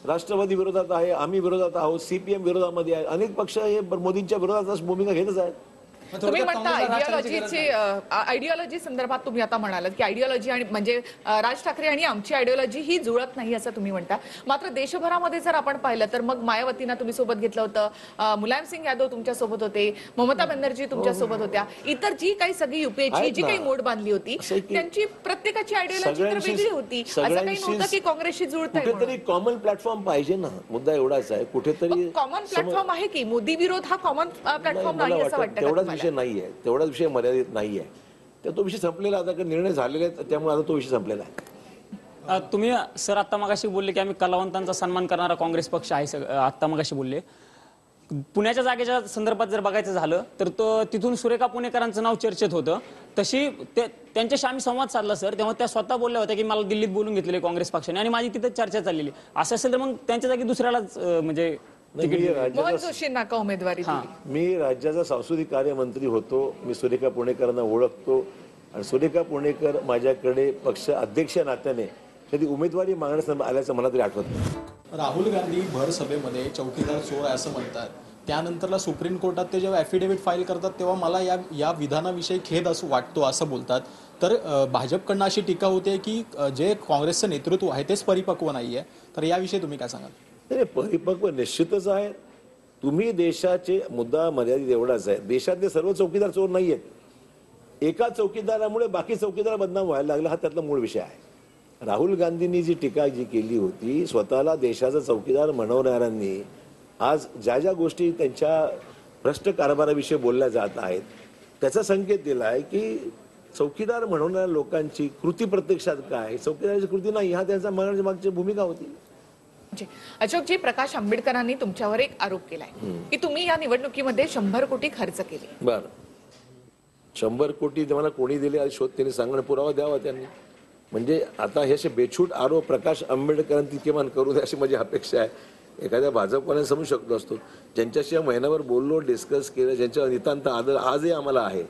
राष्ट्रवादी विरोधात आहे, आम्ही विरोधात आहोत, CPM विरोधामध्ये आहे. अनेक पक्ष हे मोदींच्या विरोधात भूमिका घेतच आहेत. तुम्ही म्हणता आयडिओलॉजी संदर्भात तुम्ही आता म्हणालात की आयडिओलॉजी आणि म्हणजे राज ठाकरे आणि आमची आयडिओलॉजी ही जुळत नाही असं तुम्ही म्हणता. मात्र देशभरामध्ये जर आपण पाहिलं तर मग मायावतींना तुम्ही सोबत घेतलं होतं, मुलायम सिंग यादव तुमच्या सोबत होते, ममता बॅनर्जी तुमच्या सोबत होत्या, इतर जी काही सगळी युपीएची जी काही मोड बांधली होती त्यांची प्रत्येकाची आयडिओलॉजी तर वेगळी होती. असं काही नव्हतं की काँग्रेसशी जुळत आहे. कुठेतरी कॉमन प्लॅटफॉर्म पाहिजे ना. मुद्दा एवढाच आहे. कुठेतरी कॉमन प्लॅटफॉर्म आहे की मोदी विरोध हा कॉमन प्लॅटफॉर्म नाही असं वाटतं? तेवढाच विषय नाहीये, तेवढाच विषय मर्यादित नाहीये. तर तो विषय संपलेला, आता निर्णय झालेले आहेत, त्यामुळे आता तो विषय संपलेला आहे. तुम्ही सर आता मगाशी बोलले की आम्ही कलावंतांचा सन्मान करणारा काँग्रेस पक्ष आहे. आता मगाशी बोलले पुण्याच्या जागेच्या संदर्भात जर बघायचं झालं तर तिथून सुरेखा पुणेकरांचं नाव चर्चेत होतं. तशी त्यांच्याशी आम्ही संवाद साधला सर, तेव्हा त्या स्वतः बोलल्या होत्या की मला दिल्लीत बोलून घेतलेले काँग्रेस पक्षाने आणि माझी तिथं चर्चा चाललेली. असं असेल तर मग त्यांच्या जागी दुसऱ्यालाच म्हणजे मोहन जोशींना का उमेदवारी दिली? मी राज्याचा सांस्कृतिक कार्यमंत्री होतो. मी सुरेखा पुणेकरांना ओळखतो आणि सुरेखा पुणेकर माझ्याकडे पक्ष अध्यक्ष नात्याने कधी उमेदवारी मागण्यास आल्याचं मला तरी आठवत नाही. राहुल गांधी भर सभेमध्ये चौकीदार चोर आहे असं म्हणतात. त्यानंतरला सुप्रीम कोर्टात ते जेव्हा ॲफिडेव्हिट फाईल करतात तेव्हा मला या विधानाविषयी खेद असं वाटतो असं बोलतात. तर भाजपकडनं अशी टीका होते की जे काँग्रेसचं नेतृत्व आहे तेच परिपक्व नाही आहे. तर याविषयी तुम्ही काय सांगाल? नाही, परिपक्व निश्चितच आहे. तुम्ही देशाचे मुद्दा मर्यादित एवढाच आहे, देशातले सर्व चौकीदार चोर नाही आहेत. एका चौकीदारामुळे बाकी चौकीदार बदनाम व्हायला लागला, हा त्यातला मूळ विषय आहे. राहुल गांधींनी जी टीका केली होती, स्वतःला देशाचा चौकीदार म्हणवणाऱ्यांनी आज ज्या ज्या गोष्टी त्यांच्या भ्रष्ट कारभाराविषयी बोलल्या जात आहेत त्याचा संकेत दिला आहे की चौकीदार म्हणवणाऱ्या लोकांची कृती प्रत्यक्षात काय, चौकीदाराची कृती नाही, हा त्यांचा मागची भूमिका होती. अशोकजी, प्रकाश आंबेडकरांनी तुमच्यावर एक आरोप केलाय की तुम्ही या निवडणुकीमध्ये 100 कोटी खर्च केले. बरं, 100 कोटी मला कोणी दिले आज शोध त्यांनी सांगणं, पुरावा द्यावा त्यांनी. म्हणजे आता हे असे बेछूट आरोप प्रकाश आंबेडकरांनी किमान करू दे अशी माझी अपेक्षा आहे. एखाद्या भाजपवाल्याने समजू शकतो असतो, ज्यांच्याशी महिनाभर बोललो, डिस्कस केलं, ज्यांच्या नितांत आदर आजही आम्हाला आहे,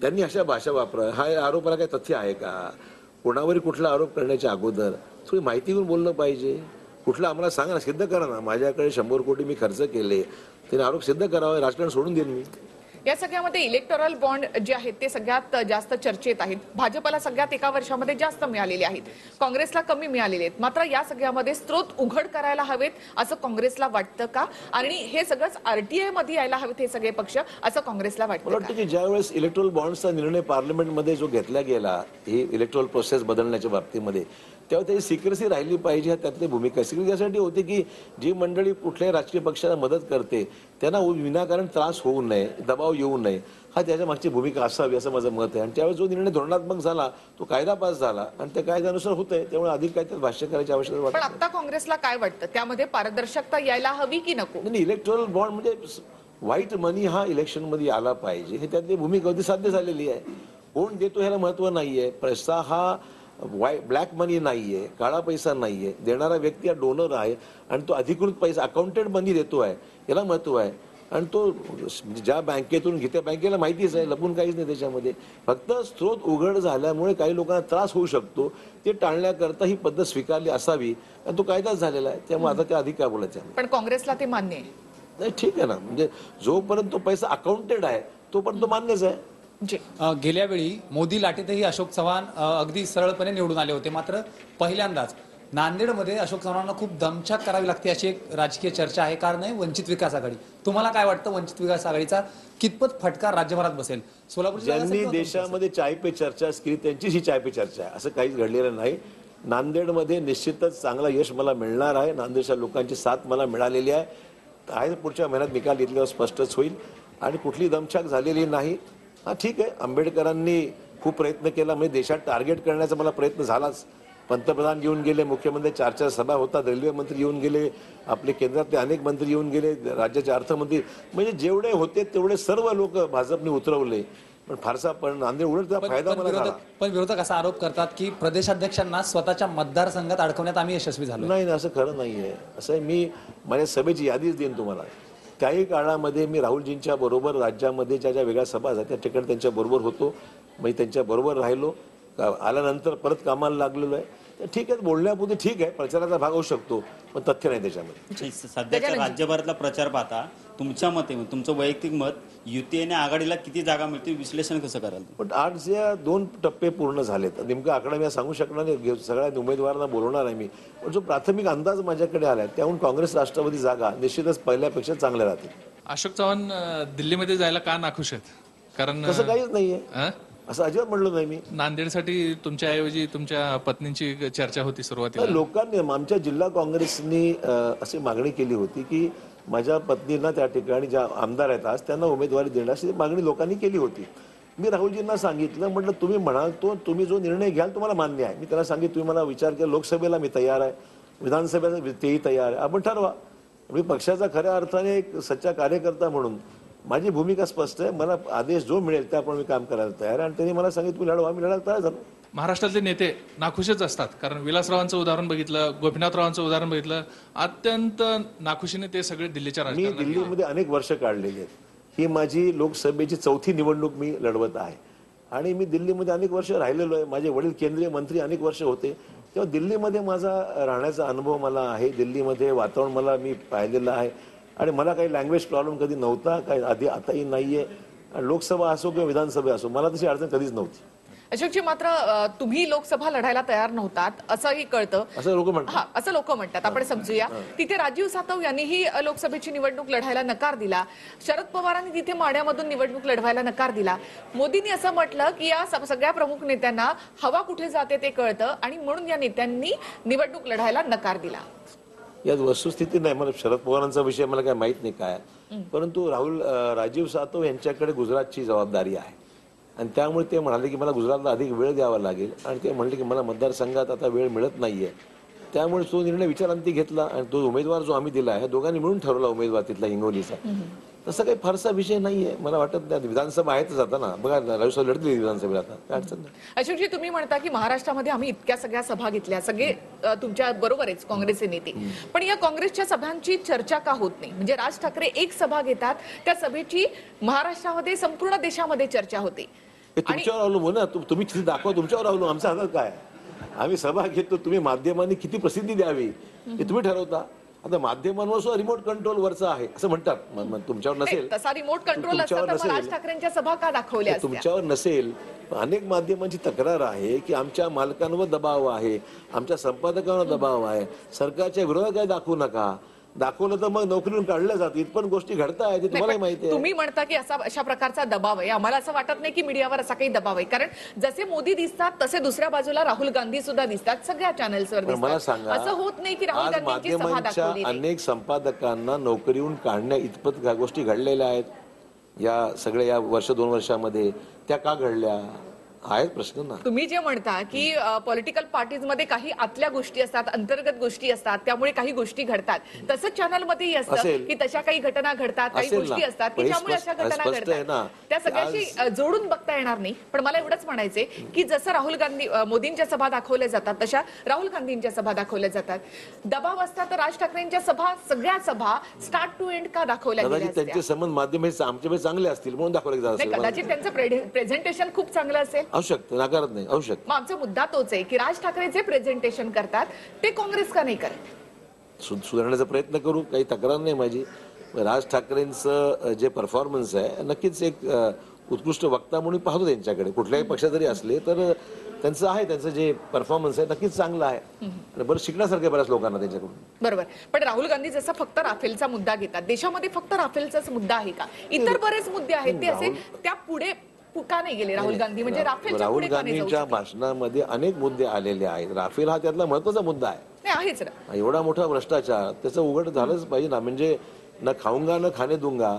त्यांनी अशा भाषा वापरा. हा आरोपाला काही तथ्य आहे का? कोणावरही कुठला आरोप करण्याच्या अगोदर थोडी माहिती घेऊन बोललं पाहिजे. कुठलं आम्हाला सांगा ना, सिद्ध करा ना, माझ्याकडे 100 कोटी मी खर्च केले, त्याने आरोप सिद्ध करावा, राजकारण सोडून देईन मी. या सगळ्यामध्ये इलेक्टोरल बॉन्ड जे आहेत ते सगळ्यात जास्त चर्चेत आहेत. भाजपला सगळ्यात एका वर्षामध्ये जास्त मिळालेले आहेत, काँग्रेसला कमी मिळालेले आहेत. मात्र या सगळ्यामध्ये स्रोत उघड करायला हवेत असं काँग्रेसला वाटतं का? आणि हे सगळंच RTI मध्ये यायला हवेत हे सगळे पक्ष असं काँग्रेसला वाटतं? मला वाटतं की ज्यावेळेस इलेक्ट्रोल बॉन्ड्सचा निर्णय पार्लमेंटमध्ये जो घेतला गेला, ही इलेक्ट्रोल प्रोसेस बदलण्याच्या बाबतीमध्ये, तेव्हा त्याची सिक्रेसी राहिली पाहिजे, त्यातली भूमिका सिक्रेसी यासाठी होती की जी मंडळी कुठल्याही राजकीय पक्षाला मदत करते त्यांना विनाकारण त्रास होऊ नये, दबाव येऊ नये, हा त्याच्या मागची भूमिका असावी असं माझं मत आहे. आणि त्यावेळेस जो निर्णय धोरणात्मक झाला तो कायदा पास झाला आणि त्या कायद्यानुसार होतंय, त्यामुळे अधिक काय त्यात भाष्य करायची आवश्यकता वाटत पण नाही. आता काँग्रेसला काय वाटतं, त्यामध्ये पारदर्शकता यायला हवी की नको? नाही, इलेक्ट्रोल बॉन्ड म्हणजे व्हाईट मनी हा इलेक्शनमध्ये आला पाहिजे, हे त्यातली भूमिका होती, साध्य झालेली आहे. कोण देतो ह्याला महत्व नाहीये. पैसा हा ब्लॅक मनी नाहीये, काळा पैसा नाहीये. देणारा व्यक्ती हा डोनर आहे आणि तो अधिकृत पैसा अकाउंटेड मनी देतो आहे, याला महत्व आहे. आणि तो ज्या बँकेतून घेते बँकेला माहितीच आहे, लपून काहीच नाही त्याच्यामध्ये. फक्त स्रोत उघड झाल्यामुळे काही लोकांना त्रास होऊ शकतो, ते टाळण्याकरता ही पद्धत स्वीकारली असावी आणि तो कायदाच झालेला आहे. त्यामुळे आता त्या अधिक काय बोलायचं आहे. पण काँग्रेसला ते मान्य आहे? नाही, ठीक आहे ना, म्हणजे जोपर्यंत तो पैसा अकाउंटेड आहे तोपर्यंत तो मान्यच आहे. गेल्या वेळी मोदी लाटेतही अशोक चव्हाण अगदी सरळपणे निवडून आले होते. मात्र पहिल्यांदाच नांदेडमध्ये अशोक चव्हाणांना खूप दमछाक करावी लागते अशी एक राजकीय चर्चा आहे. कारण आहे वंचित विकास आघाडी. तुम्हाला काय वाटतं, वंचित विकास आघाडीचा कितपत फटका राज्यभरात बसेल? सोलापूर ज्यांनी देशामध्ये चाय पे चर्चा केली त्यांचीच ही चाय पे चर्चा आहे, असं काहीच घडलेलं नाही. नांदेडमध्ये निश्चितच चांगला यश मला मिळणार आहे. नांदेडच्या लोकांची साथ मला मिळालेली आहे. पुढच्या महिन्यात निकाल घेतल्यावर स्पष्टच होईल आणि कुठली दमछाक झालेली नाही. हा ठीक आहे, आंबेडकरांनी खूप प्रयत्न केला, म्हणजे देशात टार्गेट करण्याचा मला प्रयत्न झालाच. पंतप्रधान येऊन गेले, मुख्यमंत्री 4 सभा होतात, रेल्वे मंत्री येऊन गेले, आपले केंद्रातले अनेक मंत्री येऊन गेले, राज्याचे अर्थमंत्री, म्हणजे जेवढे होते तेवढे सर्व लोक भाजपने उतरवले. पण फारसा पण नांदेड उलट त्याचा फायदा मला झाला. पण विरोधक असा आरोप करतात की प्रदेशाध्यक्षांना स्वतःच्या मतदारसंघात अडकवण्यात आम्ही यशस्वी झालो. नाही, असं खरं नाहीये. असं आहे, मी माझ्या सभेची यादीच देईन तुम्हाला. काही काळामध्ये मी राहुलजींच्या बरोबर राज्यामध्ये ज्या ज्या वेगळ्या सभा आहेत त्या ठिकाणी त्यांच्या बरोबर होतो, मी त्यांच्या बरोबर राहिलो. आल्यानंतर परत कामाला लागलेलो आहे. तर ठीक आहे, बोलण्यापुरती ठीक आहे, प्रचाराचा भाग होऊ शकतो, पण तथ्य नाही त्याच्यामध्ये. सध्याच्या राज्यभरातला प्रचार पाहता तुमच्या मते, तुमचं वैयक्तिक मत, युती आणि आघाडीला किती जागा मिळतील, विश्लेषण कसं कराल? पण आज जे 2 टप्पे पूर्ण झालेत, नेमका आकडा मी सांगू शकणार नाही, सगळ्या उमेदवारांना बोलवणार आहे मी. पण जो प्राथमिक अंदाज माझ्याकडे आलाय त्याहून काँग्रेस राष्ट्रवादी जागा निश्चितच पहिल्यापेक्षा चांगल्या राहतील. अशोक चव्हाण दिल्लीमध्ये जायला का नाखुश आहेत? कारण तसं काहीच नाहीये, असं अजिबात म्हणलं नाही मी. नांदेडसाठी तुमच्याऐवजी तुमच्या पत्नींची चर्चा होती सुरुवातीला. लोकांनी, आमच्या जिल्हा काँग्रेसनी अशी मागणी केली होती की माझ्या पत्नींना त्या ठिकाणी ज्या आमदार आहेत आज त्यांना उमेदवारी देण्याची मागणी लोकांनी केली होती. मी राहुलजींना सांगितलं, म्हटलं तुम्ही म्हणाल तो तुम्ही जो निर्णय घ्याल तुम्हाला मान्य आहे. मी त्याला सांगितलं तुम्ही मला विचार केला, लोकसभेला मी तयार आहे, विधानसभेला तेही तयार आहे, आपण ठरवा. मी पक्षाचा खऱ्या अर्थाने एक सच्चा कार्यकर्ता म्हणून माझी भूमिका स्पष्ट आहे. मला आदेश जो मिळेल त्याप्रमाणे मी काम करायला तयार आहे आणि त्यांनी मला सांगितलं तुम्ही लढवा, मी लढायला तयार झालो. महाराष्ट्रातले नेते नाखुशच असतात, कारण विलासरावांचं उदाहरण बघितलं, गोपीनाथरावांचं उदाहरण बघितलं, अत्यंत नाखुशीने ते सगळे दिल्लीच्या मी राजकारणात. दिल्लीमध्ये अनेक वर्ष काढलेली आहेत. ही माझी लोकसभेची 4थी निवडणूक मी लढवत आहे आणि मी दिल्लीमध्ये अनेक वर्ष राहिलेलो आहे. माझे वडील केंद्रीय मंत्री अनेक वर्ष होते, तेव्हा दिल्लीमध्ये माझा राहण्याचा अनुभव मला आहे, दिल्लीमध्ये वातावरण मला मी पाहिलेलं आहे आणि मला काही लँग्वेज प्रॉब्लेम कधी नव्हता, काही आधी आताही नाहीये. आणि लोकसभा असो किंवा विधानसभा असो मला तशी अडचण कधीच नव्हती. अशोकजी, मात्र तुम्ही लोकसभा लढायला तयार नव्हतात असंही कळतं, असं लोक म्हणतात. हा, असं लोक म्हणतात. आपण समजूया. तिथे राजीव सातव यांनीही लोकसभेची निवडणूक लढायला नकार दिला. शरद पवारांनी तिथे माढ्यामधून निवडणूक लढवायला नकार दिला. मोदींनी असं म्हटलं की या सगळ्या प्रमुख नेत्यांना हवा कुठे जाते ते कळतं आणि म्हणून या नेत्यांनी निवडणूक लढायला नकार दिला. यात वस्तुस्थिती नाही. मला शरद पवारांचा विषय मला काय माहित नाही काय, परंतु राजीव सातव यांच्याकडे गुजरातची जबाबदारी आहे आणि त्यामुळे ते म्हणाले की मला गुजरातला अधिक वेळ द्यावा लागेल आणि ते म्हणले की मला मतदारसंघात आता वेळ मिळत नाहीये. त्यामुळे तो निर्णय विचारांती घेतला आणि तो उमेदवार जो आम्ही दिला आहे दोघांनी मिळून ठरवला उमेदवार तिथला हिंगोलीचा. तसं काही फारसा विषय नाहीये मला वाटत नाही. विधानसभा आहेतच आता ना, बघा राजीव सातव लढली विधानसभेला, आता काय अडचण नाही. अशोकजी, तुम्ही म्हणता की महाराष्ट्रामध्ये आम्ही इतक्या सगळ्या सभा घेतल्या, सगळे तुमच्या बरोबर आहेत काँग्रेसचे नेते, पण या काँग्रेसच्या सभांची चर्चा का होत नाही? म्हणजे राज ठाकरे एक सभा घेतात, त्या सभेची महाराष्ट्रामध्ये संपूर्ण देशामध्ये चर्चा होते. तुमच्यावर अवलंबून ना, तुम्ही किती दाखवा तुमच्यावर अवलंबून, आमच्या हातात काय. आम्ही सभा घेतो, तुम्ही माध्यमांनी किती प्रसिद्धी द्यावी हे तुम्ही ठरवता. आता माध्यमांवर सुद्धा रिमोट कंट्रोल वरचा आहे असं म्हणतात. तुमच्यावर नसेल, तसा रिमोट कंट्रोल असता तर मग राज ठाकरेंच्या सभा का दाखवल्या असत्या? तुमच्यावर नसेल. अनेक माध्यमांची तक्रार आहे की आमच्या मालकांवर दबाव आहे, आमच्या संपादकांवर दबाव आहे, सरकारच्या विरोधात काय दाखवू नका. दाखवलं तर मग नोकरीवरून काढलं जातं. इथपण गोष्टी घडतायत ते तुम्हाला माहिती आहे. तुम्ही म्हणता की अशा प्रकारचा दबाव आहे. आम्हाला असं वाटत नाही की मीडियावर असा काही दबाव आहे, कारण जसे मोदी दिसतात तसे दुसऱ्या बाजूला राहुल गांधी सुद्धा दिसतात, सगळ्या चॅनल्सवर मला दिसतात. सांगा, असं होत नाही की राहुल आज गांधींची सभा माध्यमांच्या दाखवली नाही. अनेक संपादकांना नोकरीवरून काढण्या इतपत गोष्टी घडलेल्या आहेत या सगळ्या या वर्ष 2 वर्षामध्ये. त्या का घडल्या आहेत प्रश्न ना. तुम्ही जे म्हणता की पॉलिटिकल पार्टीज मध्ये काही आतल्या गोष्टी असतात, अंतर्गत गोष्टी असतात, त्यामुळे काही गोष्टी घडतात. तसंच चॅनलमध्येही असतं की तशा काही घटना घडतात, काही गोष्टी असतात की ज्यामुळे अशा घटना घडतात. त्या सगळ्याशी जोडून बघता येणार नाही. पण मला एवढंच म्हणायचंय की जसं राहुल गांधी मोदींच्या सभा दाखवल्या जातात तशा राहुल गांधींच्या सभा दाखवल्या जातात. दबाव असता तर राज ठाकरेंच्या सभा, सगळ्या सभा स्टार्ट टू एंड का दाखवल्या गेल्या कदाचित त्यांचे संबंध माध्यम आमच्याकडे चांगले असतील म्हणून दाखवले जात नाही, असेल. कदाचित त्यांचं प्रेझेंटेशन खूप चांगलं असेल, आवश्यक नाकारत नाही, आवश्यक. मग आमचा मुद्दा तोच आहे की राज ठाकरे जे प्रेझेंटेशन करतात ते काँग्रेस का नाही करत? सुधारण्याचा प्रयत्न करू, काही तक्रार नाही माझी. राज ठाकरेंचं जे परफॉर्मन्स आहे नक्कीच एक उत्कृष्ट वक्ता म्हणून पाहतो त्यांच्याकडे. कुठल्याही पक्षात जरी असले तर त्यांचं आहे, त्यांचं जे परफॉर्मन्स आहे नक्कीच चांगलं आहे आणि बरं शिकण्यासारखं बऱ्याच लोकांना त्यांच्याकडून. बरोबर. पण राहुल गांधी जसा फक्त राफेलचा मुद्दा घेतात, देशामध्ये फक्त राफेलचाच मुद्दा आहे का? इतर बरेच मुद्दे आहेत ते असे त्या पुढे का नाही गेले राहुल गांधी? म्हणजे राहुल गांधींच्या भाषणामध्ये अनेक मुद्दे आलेले आहेत. राफेल हा त्यातला महत्वाचा मुद्दा आहे. आहेच ना. एवढा मोठा भ्रष्टाचार त्याचं उघड झालंच पाहिजे ना. म्हणजे न खाऊंगा न खाणे दूंगा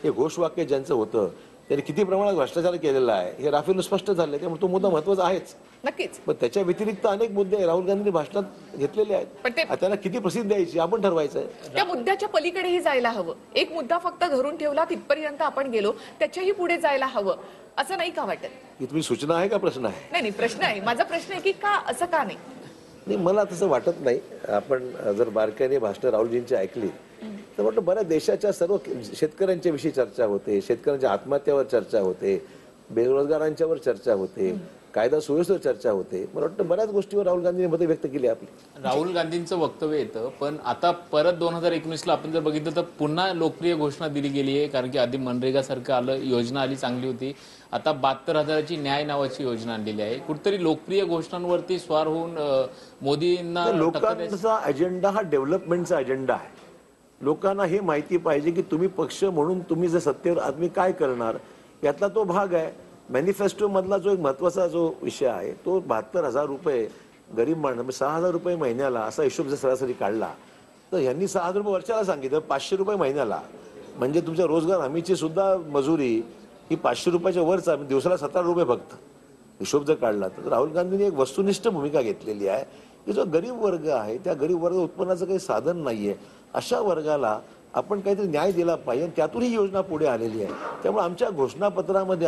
हे घोषवाक्य ज्यांचं होतं त्यांनी किती प्रमाणात भ्रष्टाचार केलेला आहे हे राफेल स्पष्ट झालंय. त्यामुळे तो मुद्दा महत्वाचा आहेच नक्कीच. पण त्याच्या व्यतिरिक्त अनेक मुद्दे राहुल गांधींनी भाषणात घेतलेले आहेत. त्यांना किती प्रसिद्धी द्यायची आपण ठरवायचं आहे. त्या मुद्द्याच्या पलीकडेही जायला हवं. एक मुद्दा फक्त धरून ठेवला तिथपर्यंत आपण गेलो, त्याच्याही पुढे जायला हवं असं नाही का वाटत? ही तुम्ही सूचना आहे का प्रश्न आहे? नाही, प्रश्न आहे. माझा प्रश्न आहे की का असं का नाही? नाही, मला तसं वाटत नाही. आपण जर बारकाईने भाषणं राहुलजींची ऐकली तर म्हटलं बऱ्याच देशाच्या सर्व शेतकऱ्यांच्या विषयी चर्चा होते, शेतकऱ्यांच्या आत्महत्यावर चर्चा होते, बेरोजगारांच्यावर चर्चा होते, कायदा सुव्यवस्थेवर चर्चा होते. मला वाटतं बऱ्याच गोष्टीवर राहुल गांधींनी मतं व्यक्त केली आपली. राहुल गांधींचं वक्तव्य येतं, पण आता परत 2019ला आपण जर बघितलं तर पुन्हा लोकप्रिय घोषणा दिली गेली आहे. कारण की आधी मनरेगा सारखं आलं, योजना आली, चांगली होती. आता 72,000ची न्याय नावाची योजना आणलेली आहे. कुठेतरी लोकप्रिय घोषणांवरती स्वार होऊन मोदींना लोकांचा अजेंडा हा डेव्हलपमेंटचा अजेंडा आहे. लोकांना हे माहिती पाहिजे की तुम्ही पक्ष म्हणून तुम्ही जर सत्तेवर आदमी काय करणार यातला तो भाग आहे. मॅनिफेस्टो मधला जो एक महत्वाचा जो विषय आहे तो 72,000 रुपये गरीब माणूस 6,000 रुपये महिन्याला असा हिशोब जर सरासरी काढला तर यांनी 6,000 रुपये वर्षाला सांगितलं, 500 रुपये महिन्याला. म्हणजे तुमच्या रोजगार हमीची सुद्धा मजुरी ही 500 रुपयाच्या वरचा, दिवसाला 17 रुपये फक्त हिशोब जर काढला तर राहुल गांधींनी एक वस्तुनिष्ठ भूमिका घेतलेली आहे की जो गरीब वर्ग आहे त्या गरीब वर्ग उत्पन्नाचं काही साधन नाहीये, अशा वर्गाला आपण काहीतरी न्याय दिला पाहिजे. त्यातून ही योजना पुढे आलेली आहे. त्यामुळे आमच्या घोषणापत्रामध्ये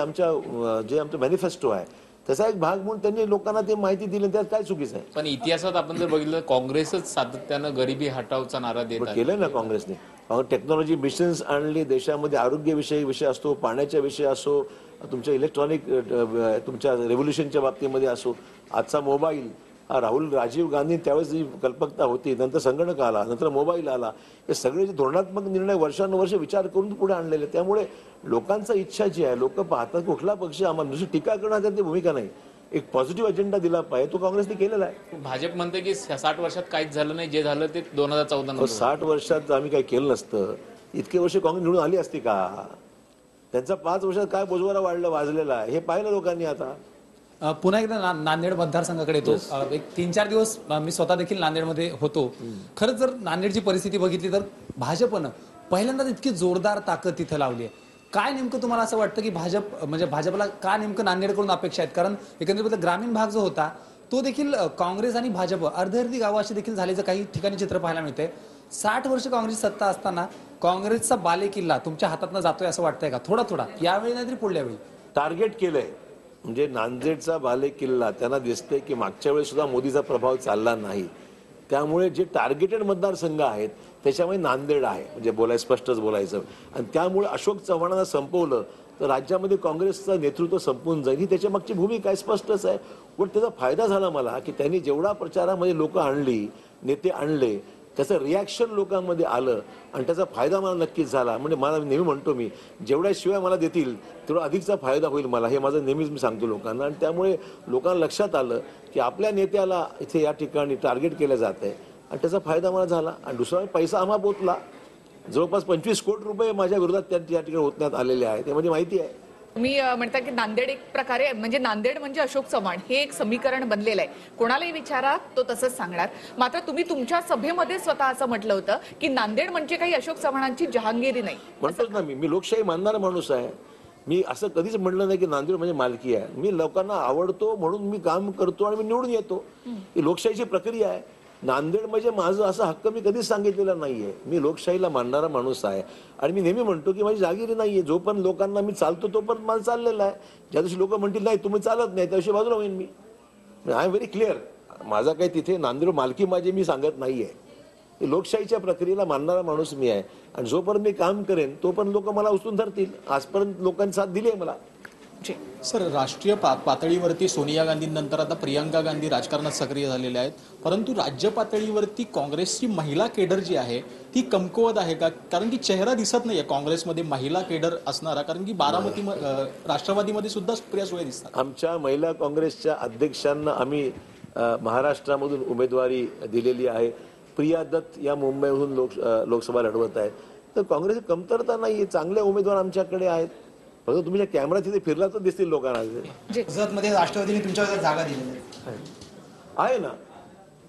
जे आमचं मॅनिफेस्टो आहे त्याचा एक भाग म्हणून त्यांनी लोकांना ते माहिती दिली. त्यात काय चुकीचं आहे? पण इतिहासात आपण जर बघितलं काँग्रेसच सातत्यानं गरिबी हटावचा नारा देत आहे. केलं ना काँग्रेसने. टेक्नॉलॉजी मिशन्स आणली देशामध्ये, आरोग्यविषयी विषय असतो, पाण्याच्या विषय असो, तुमच्या इलेक्ट्रॉनिक तुमच्या रेव्होल्युशनच्या बाबतीमध्ये असो, आजचा मोबाईल राजीव गांधी त्यावेळेस जी कल्पकता होती, नंतर संगणक आला, नंतर मोबाईल आला, हे सगळे जे धोरणात्मक निर्णय वर्षानुवर्ष विचार करून पुढे आणलेले. त्यामुळे लोकांचा इच्छा जी आहे, लोक पाहतात कुठला पक्ष आम्हाला नुसती टीका करण्याची भूमिका नाही, एक पॉझिटिव्ह अजेंडा दिला पाहिजे, तो काँग्रेसने केलेला आहे. भाजप म्हणते की 60 वर्षात काहीच झालं नाही, जे झालं ते 2014 नंतर. 60 वर्षात आम्ही काही केलं नसतं, इतके वर्ष काँग्रेस निवडून आली असती का? त्यांचा 5 वर्षात काय बोजवारा वाजलेला आहे हे पाहिलं लोकांनी. आता पुन्हा एकदा नांदेड मतदारसंघाकडे येतो. एक 3-4 दिवस मी स्वतः देखील नांदेडमध्ये होतो. खरंच जर नांदेडची परिस्थिती बघितली तर भाजपनं पहिल्यांदाच इतकी जोरदार ताकद तिथं लावली आहे. काय नेमकं तुम्हाला असं वाटतं की भाजपला का नेमकं नांदेडकडून अपेक्षा आहेत? कारण एकंदरीत ग्रामीण भाग जो होता तो देखील काँग्रेस आणि भाजप अर्धी गावं अशी देखील झाल्याचं काही ठिकाणी चित्र पाहायला मिळते. 60 वर्ष काँग्रेस सत्ता असताना काँग्रेसचा बालेकिल्ला तुमच्या हातातनं जातोय असं वाटतंय का? थोडा यावेळी नाहीतरी पुढल्या वेळी टार्गेट केलंय. म्हणजे नांदेडचा बालेकिल्ला त्यांना दिसतंय की मागच्या वेळेस सुद्धा मोदीचा प्रभाव चालला नाही, त्यामुळे जे टार्गेटेड मतदारसंघ आहेत त्याच्यामध्ये नांदेड आहे. म्हणजे स्पष्टच बोलायचं. आणि त्यामुळे अशोक चव्हाणांना संपवलं तर राज्यामध्ये काँग्रेसचं नेतृत्व संपून जाईल, ही त्याच्या मागची भूमिका आहे, स्पष्टच आहे. पण त्याचा फायदा झाला मला की त्यांनी जेवढा प्रचारामध्ये लोक आणली, नेते आणले, त्याचं रिॲक्शन लोकांमध्ये आलं आणि त्याचा फायदा मला नक्कीच झाला. म्हणजे मला नेहमी म्हणतो मी, जेवढ्या शिवाय मला देतील तेवढा अधिकचा फायदा होईल मला, हे माझं नेहमीच मी सांगतो लोकांना. आणि त्यामुळे लोकांना लक्षात आलं की आपल्या नेत्याला इथे या ठिकाणी टार्गेट केलं जात आहे आणि त्याचा फायदा मला झाला. आणि दुसरा पैसा आम्हा पोचला. जवळपास 25 कोटी रुपये माझ्या विरोधात त्या ठिकाणी ओतण्यात आलेले आहे, ते म्हणजे माहिती आहे. तुम्ही म्हणता की नांदेड एक प्रकारे म्हणजे नांदेड म्हणजे अशोक चव्हाण हे एक समीकरण बनलेलं आहे. कोणालाही विचारा तो तसंच सांगणार. मात्र तुम्ही तुमच्या सभेमध्ये स्वतः असं म्हटलं होतं की नांदेड म्हणजे काही अशोक चव्हाणांची जहांगीरी नाही. म्हणतोच ना मी लोकशाही मानणारा माणूस आहे. मी असं कधीच म्हणलं नाही की नांदेड म्हणजे मालकी आहे. मी लोकांना आवडतो म्हणून मी काम करतो आणि मी निवडून येतो. ही लोकशाहीची प्रक्रिया आहे. नांदेड म्हणजे माझं असं हक्क मी कधीच सांगितलेला नाहीये. मी लोकशाहीला मानणारा माणूस आहे आणि मी नेहमी म्हणतो की माझी जागिरी नाहीये. जो पण लोकांना मी चालतो तो पण मला चाललेला आहे. ज्या दिवशी लोक म्हणतील नाही तुम्ही चालत नाही, त्या दिवशी बाजूला होईन मी. I am very clear. माझा काही तिथे नांदेड मालकी माझी मी सांगत नाहीये. लोकशाहीच्या प्रक्रियेला मानणारा माणूस मी आहे आणि जोपर्यंत मी काम करेन तोपर्यंत लोक मला उचलून धरतील. आजपर्यंत लोकांनी साथ दिली आहे मला. सर, राष्ट्रीय पातळीवरती सोनिया गांधींनंतर आता प्रियंका गांधी राजकारणात सक्रिय झालेल्या आहेत, परंतु राज्य पातळीवरती काँग्रेसची महिला केडर जी आहे ती कमकुवत आहे का? कारण की चेहरा दिसत नाहीये काँग्रेसमध्ये महिला केडर असणारा. कारण की बारामती राष्ट्रवादीमध्ये सुद्धा सुप्रिया सुळे दिसतात. आमच्या महिला काँग्रेसच्या अध्यक्षांना आम्ही महाराष्ट्रामधून उमेदवारी दिलेली आहे. प्रिया दत्त या मुंबईहून लोकसभा लढवत आहेत. तर काँग्रेसची कमतरता नाही, चांगले उमेदवार आमच्याकडे आहेत. फक्त तुम्ही कॅमेरा तिथे फिरला तर दिसतील लोकांना. गुजरातमध्ये राष्ट्रवादीने तुमच्यावर जागा दिलेली आहे ना.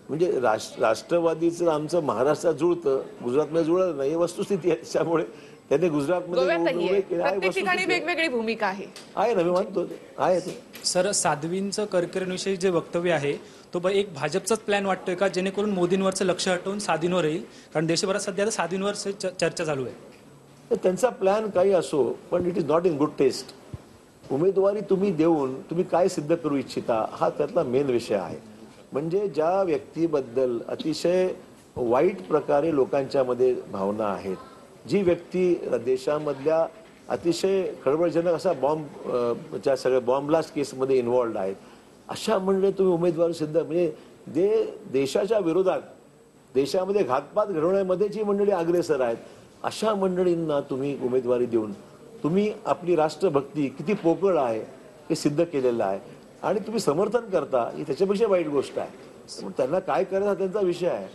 म्हणजे राष्ट्रवादीचं आमचं महाराष्ट्रात जुळतं, गुजरातमध्ये जुळलं नाही, वस्तुस्थिती आहे. त्याच्यामुळे त्यांनी गुजरातमध्ये प्रत्येक ठिकाणी वेगवेगळी भूमिका आहे ना, मी मानतो ते आहे. ते सर, साध्वींचं करकरेंविषयी जे वक्तव्य आहे तो एक भाजपचाच प्लॅन वाटतोय का, जेणेकरून मोदींवरचं लक्ष हटवून साध्वींवर येईल? कारण देशभरात सध्या साध्वींवर चर्चा चालू आहे. त्यांचा प्लॅन काही असो, पण it is not in good taste. उमेदवारी तुम्ही देऊन तुम्ही काय सिद्ध करू इच्छिता हा त्यातला मेन विषय आहे. म्हणजे ज्या व्यक्तीबद्दल अतिशय वाईट प्रकारे लोकांच्या मध्ये भावना आहेत, जी व्यक्ती देशामधल्या अतिशय खळबळजनक असा बॉम्बच्या सगळ्या बॉम्ब ब्लास्ट केसमध्ये इन्व्हॉल्ड आहेत, अशा म्हणजे तुम्ही उमेदवारी सिद्ध म्हणजे देशाच्या विरोधात देशामध्ये घातपात घडवण्यामध्ये जी मंडळी अग्रेसर आहेत अशा मंडळींना तुम्ही उमेदवारी देऊन तुम्ही आपली राष्ट्रभक्ती किती पोकळ आहे हे सिद्ध केलेलं आहे आणि तुम्ही समर्थन करता, ही त्याच्यापेक्षा वाईट गोष्ट आहे. त्यांना काय करायचा त्यांचा विषय आहे,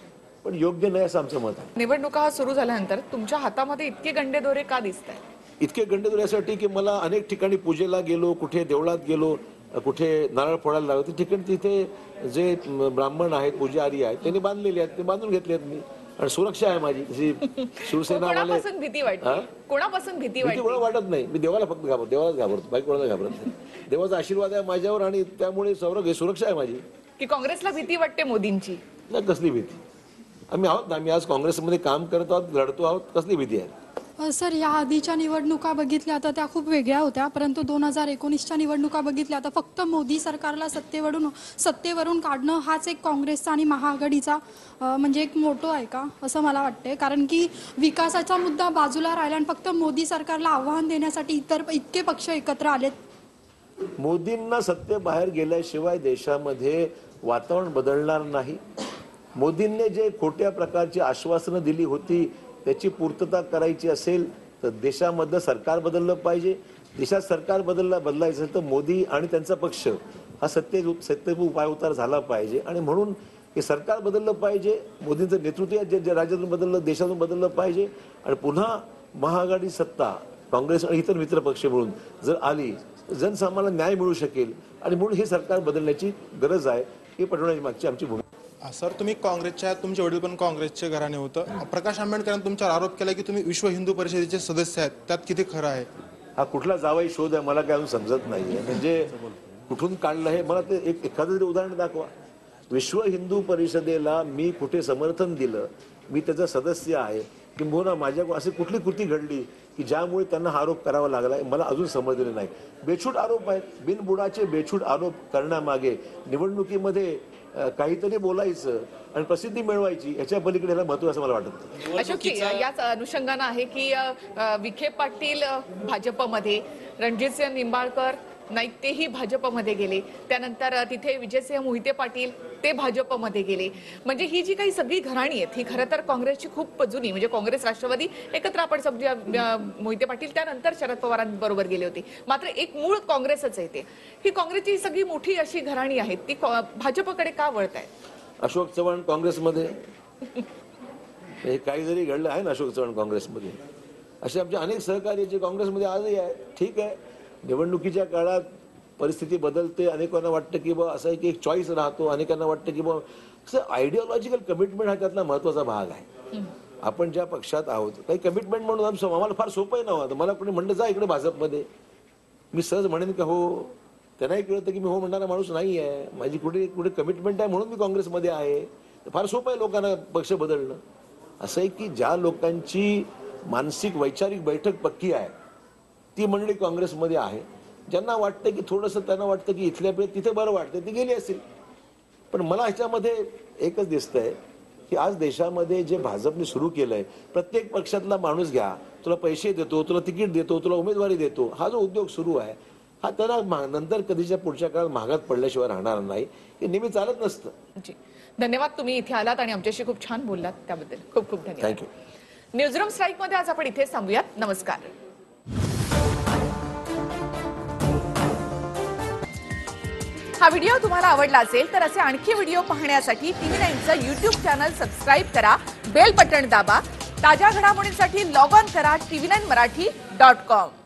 पण योग्य नाही असं आमचं मत आहे. निवडणुका सुरू झाल्यानंतर तुमच्या हातामध्ये इतके गंडेदोरे का दिसत आहेत? इतके गंडेदोरे यासाठी की मला अनेक ठिकाणी पूजेला गेलो, कुठे देवळात गेलो, कुठे नारळ फोडायला लागलो, ते ठिकाणी तिथे जे ब्राह्मण आहेत, पुजारी आहेत, त्यांनी बांधलेले आहेत, ते बांधून घेतले आहेत मी. आणि सुरक्षा आहे माझी. शिवसेना कोणापासून भीती वाटते? कोणापासून भीती वाटते? कोणा वाटत नाही. मी देवाला फक्त घाबरतो, देवालाच घाबरतो, बाकी कोणाला घाबरत नाही. देवाचा आशीर्वाद आहे माझ्यावर आणि त्यामुळे सुरक्षा आहे माझी. की काँग्रेसला भीती वाटते मोदींची? नाही, कसली भीती? आम्ही आहोत ना, आम्ही आज काँग्रेसमध्ये काम करत आहोत, लढतो आहोत, कसली भीती आहे? सर, या आधीच्या निवडणुका बघितल्या तर त्या खूप वेगळ्या होत्या, परंतु 2019च्या निवडणुका बघितल्या तर फक्त मोदी सरकारला सत्तेवरून काढणं हाच एक काँग्रेसचा आणि महाआघाडीचा म्हणजे एक मोटो आहे का, असं मला वाटतंय. कारण की विकासाचा मुद्दा बाजूला राहिला आणि फक्त मोदी सरकारला आव्हान देण्यासाठी इतके पक्ष एकत्र आलेत. मोदींना सत्तेबाहेर गेल्याशिवाय देशामध्ये वातावरण बदलणार नाही. मोदींनी जे खोट्या प्रकारची आश्वासनं दिली होती त्याची पूर्तता करायची असेल तर देशामधलं सरकार बदललं पाहिजे. देशात सरकार बदलायचं असेल तर मोदी आणि त्यांचा पक्ष हा सत्तेत उपाय झाला पाहिजे. आणि म्हणून हे सरकार बदललं पाहिजे. मोदींचं नेतृत्व जे राज्यातून बदललं, देशातून बदललं पाहिजे. आणि पुन्हा महाआघाडी सत्ता काँग्रेस आणि इतर मित्र पक्ष मिळून जर आली जनसामान्याला न्याय मिळू शकेल. आणि म्हणून हे सरकार बदलण्याची गरज आहे हे पटवण्याची मागची आमची भूमिका. सर, तुम्ही काँग्रेसच्या, तुमचे वडील पण काँग्रेसचे घराणे होतं. प्रकाश आंबेडकरांनी तुमच्यावर आरोप केला की तुम्ही विश्व हिंदू परिषदेचे सदस्य आहेत, त्यात किती खरं आहे? हा कुठला जावाई शोध आहे मला काय अजून समजत नाहीये. म्हणजे कुठून काढलं हे मला ते एखादं तरी उदाहरण दाखवा. विश्व हिंदू परिषदेला मी कुठे समर्थन दिलं, मी त्याचा सदस्य आहे, किंबहुना माझ्या अशी कुठली कृती घडली की ज्यामुळे त्यांना हा आरोप करावा लागला मला अजून समजलेलं नाही. बेछूट आरोप आहेत. बिनबुडाचे बेछूट आरोप करण्यामागे निवडणुकीमध्ये काहीतरी बोलायचं आणि प्रसिद्धी मिळवायची याच्या पलीकडे याला महत्व असं मला वाटतं. अशोकजी, याच अनुषंगानं आहे की विखे पाटील भाजपमध्ये, रणजितसिंह निंबाळकर नाईक तेही भाजपमध्ये गेले, त्यानंतर तिथे विजयसिंह मोहिते पाटील ते भाजपमध्ये गेले. म्हणजे ही जी काही सगळी घराणी आहेत ही खरं तर काँग्रेसची खूप जुनी, म्हणजे काँग्रेस राष्ट्रवादी एकत्र आपण समजूया. मोहिते पाटील त्यानंतर शरद पवारांबरोबर गेले होते. मात्र एक मूळ काँग्रेसच आहे ते. ही काँग्रेसची सगळी मोठी अशी घराणी आहेत ती भाजपकडे का वळत आहे? अशोक चव्हाण काँग्रेसमध्ये हे काही जरी घडलं आहे ना, अशोक चव्हाण काँग्रेसमध्ये, असे आमचे अनेक सहकारी जे काँग्रेसमध्ये आजही आहेत. ठीक आहे, निवडणुकीच्या काळात परिस्थिती बदलते. अनेकांना वाटतं की बा असं एक चॉईस राहतो, अनेकांना वाटतं की बा असं आयडिओलॉजिकल कमिटमेंट हा त्यातला महत्वाचा भाग आहे. आपण ज्या पक्षात आहोत काही कमिटमेंट म्हणून आम्हाला फार सोपं नव्हतं. मला कोणी म्हणलं जा इकडे भाजपमध्ये, मी सहज म्हणेन का हो. त्यांनाही कळतं की मी हो म्हणणारा माणूस नाही आहे. माझी कुठे कमिटमेंट आहे म्हणून मी काँग्रेसमध्ये आहे. फार सोपं आहे लोकांना पक्ष बदलणं. असं आहे की ज्या लोकांची मानसिक वैचारिक बैठक पक्की आहे ती मंडळी काँग्रेसमध्ये आहे. ज्यांना वाटतं की थोडंसं त्यांना वाटतं की इथल्या तिथे बरं वाटतं ती गेली असेल. पण मला ह्याच्यामध्ये एकच दिसतंय की आज देशामध्ये जे भाजपने सुरू केलंय, प्रत्येक पक्षातला माणूस घ्या, तुला पैसे देतो, तुला तिकीट देतो, तुला उमेदवारी देतो, हा जो उद्योग सुरू आहे हा त्यांना नंतर कधीच्या पुढच्या काळात महागात पडल्याशिवाय राहणार नाही. हे नेहमी चालत नसतं. धन्यवाद, तुम्ही इथे आलात आणि आमच्याशी खूप छान बोललात त्याबद्दल खूप खूप धन्यवाद. थँक्यू. न्यूजरूम स्ट्राईक मध्ये आज आपण इथेच थांबूयात. नमस्कार. हा व्हिडिओ तुम्हाला आवडला असेल तर असे आणखी व्हिडिओ पाहण्यासाठी TV9चं YouTube चॅनल सबस्क्राईब करा, बेल बटन दाबा. ताज्या घडामोडींसाठी लॉग ऑन करा tv9marathi.com.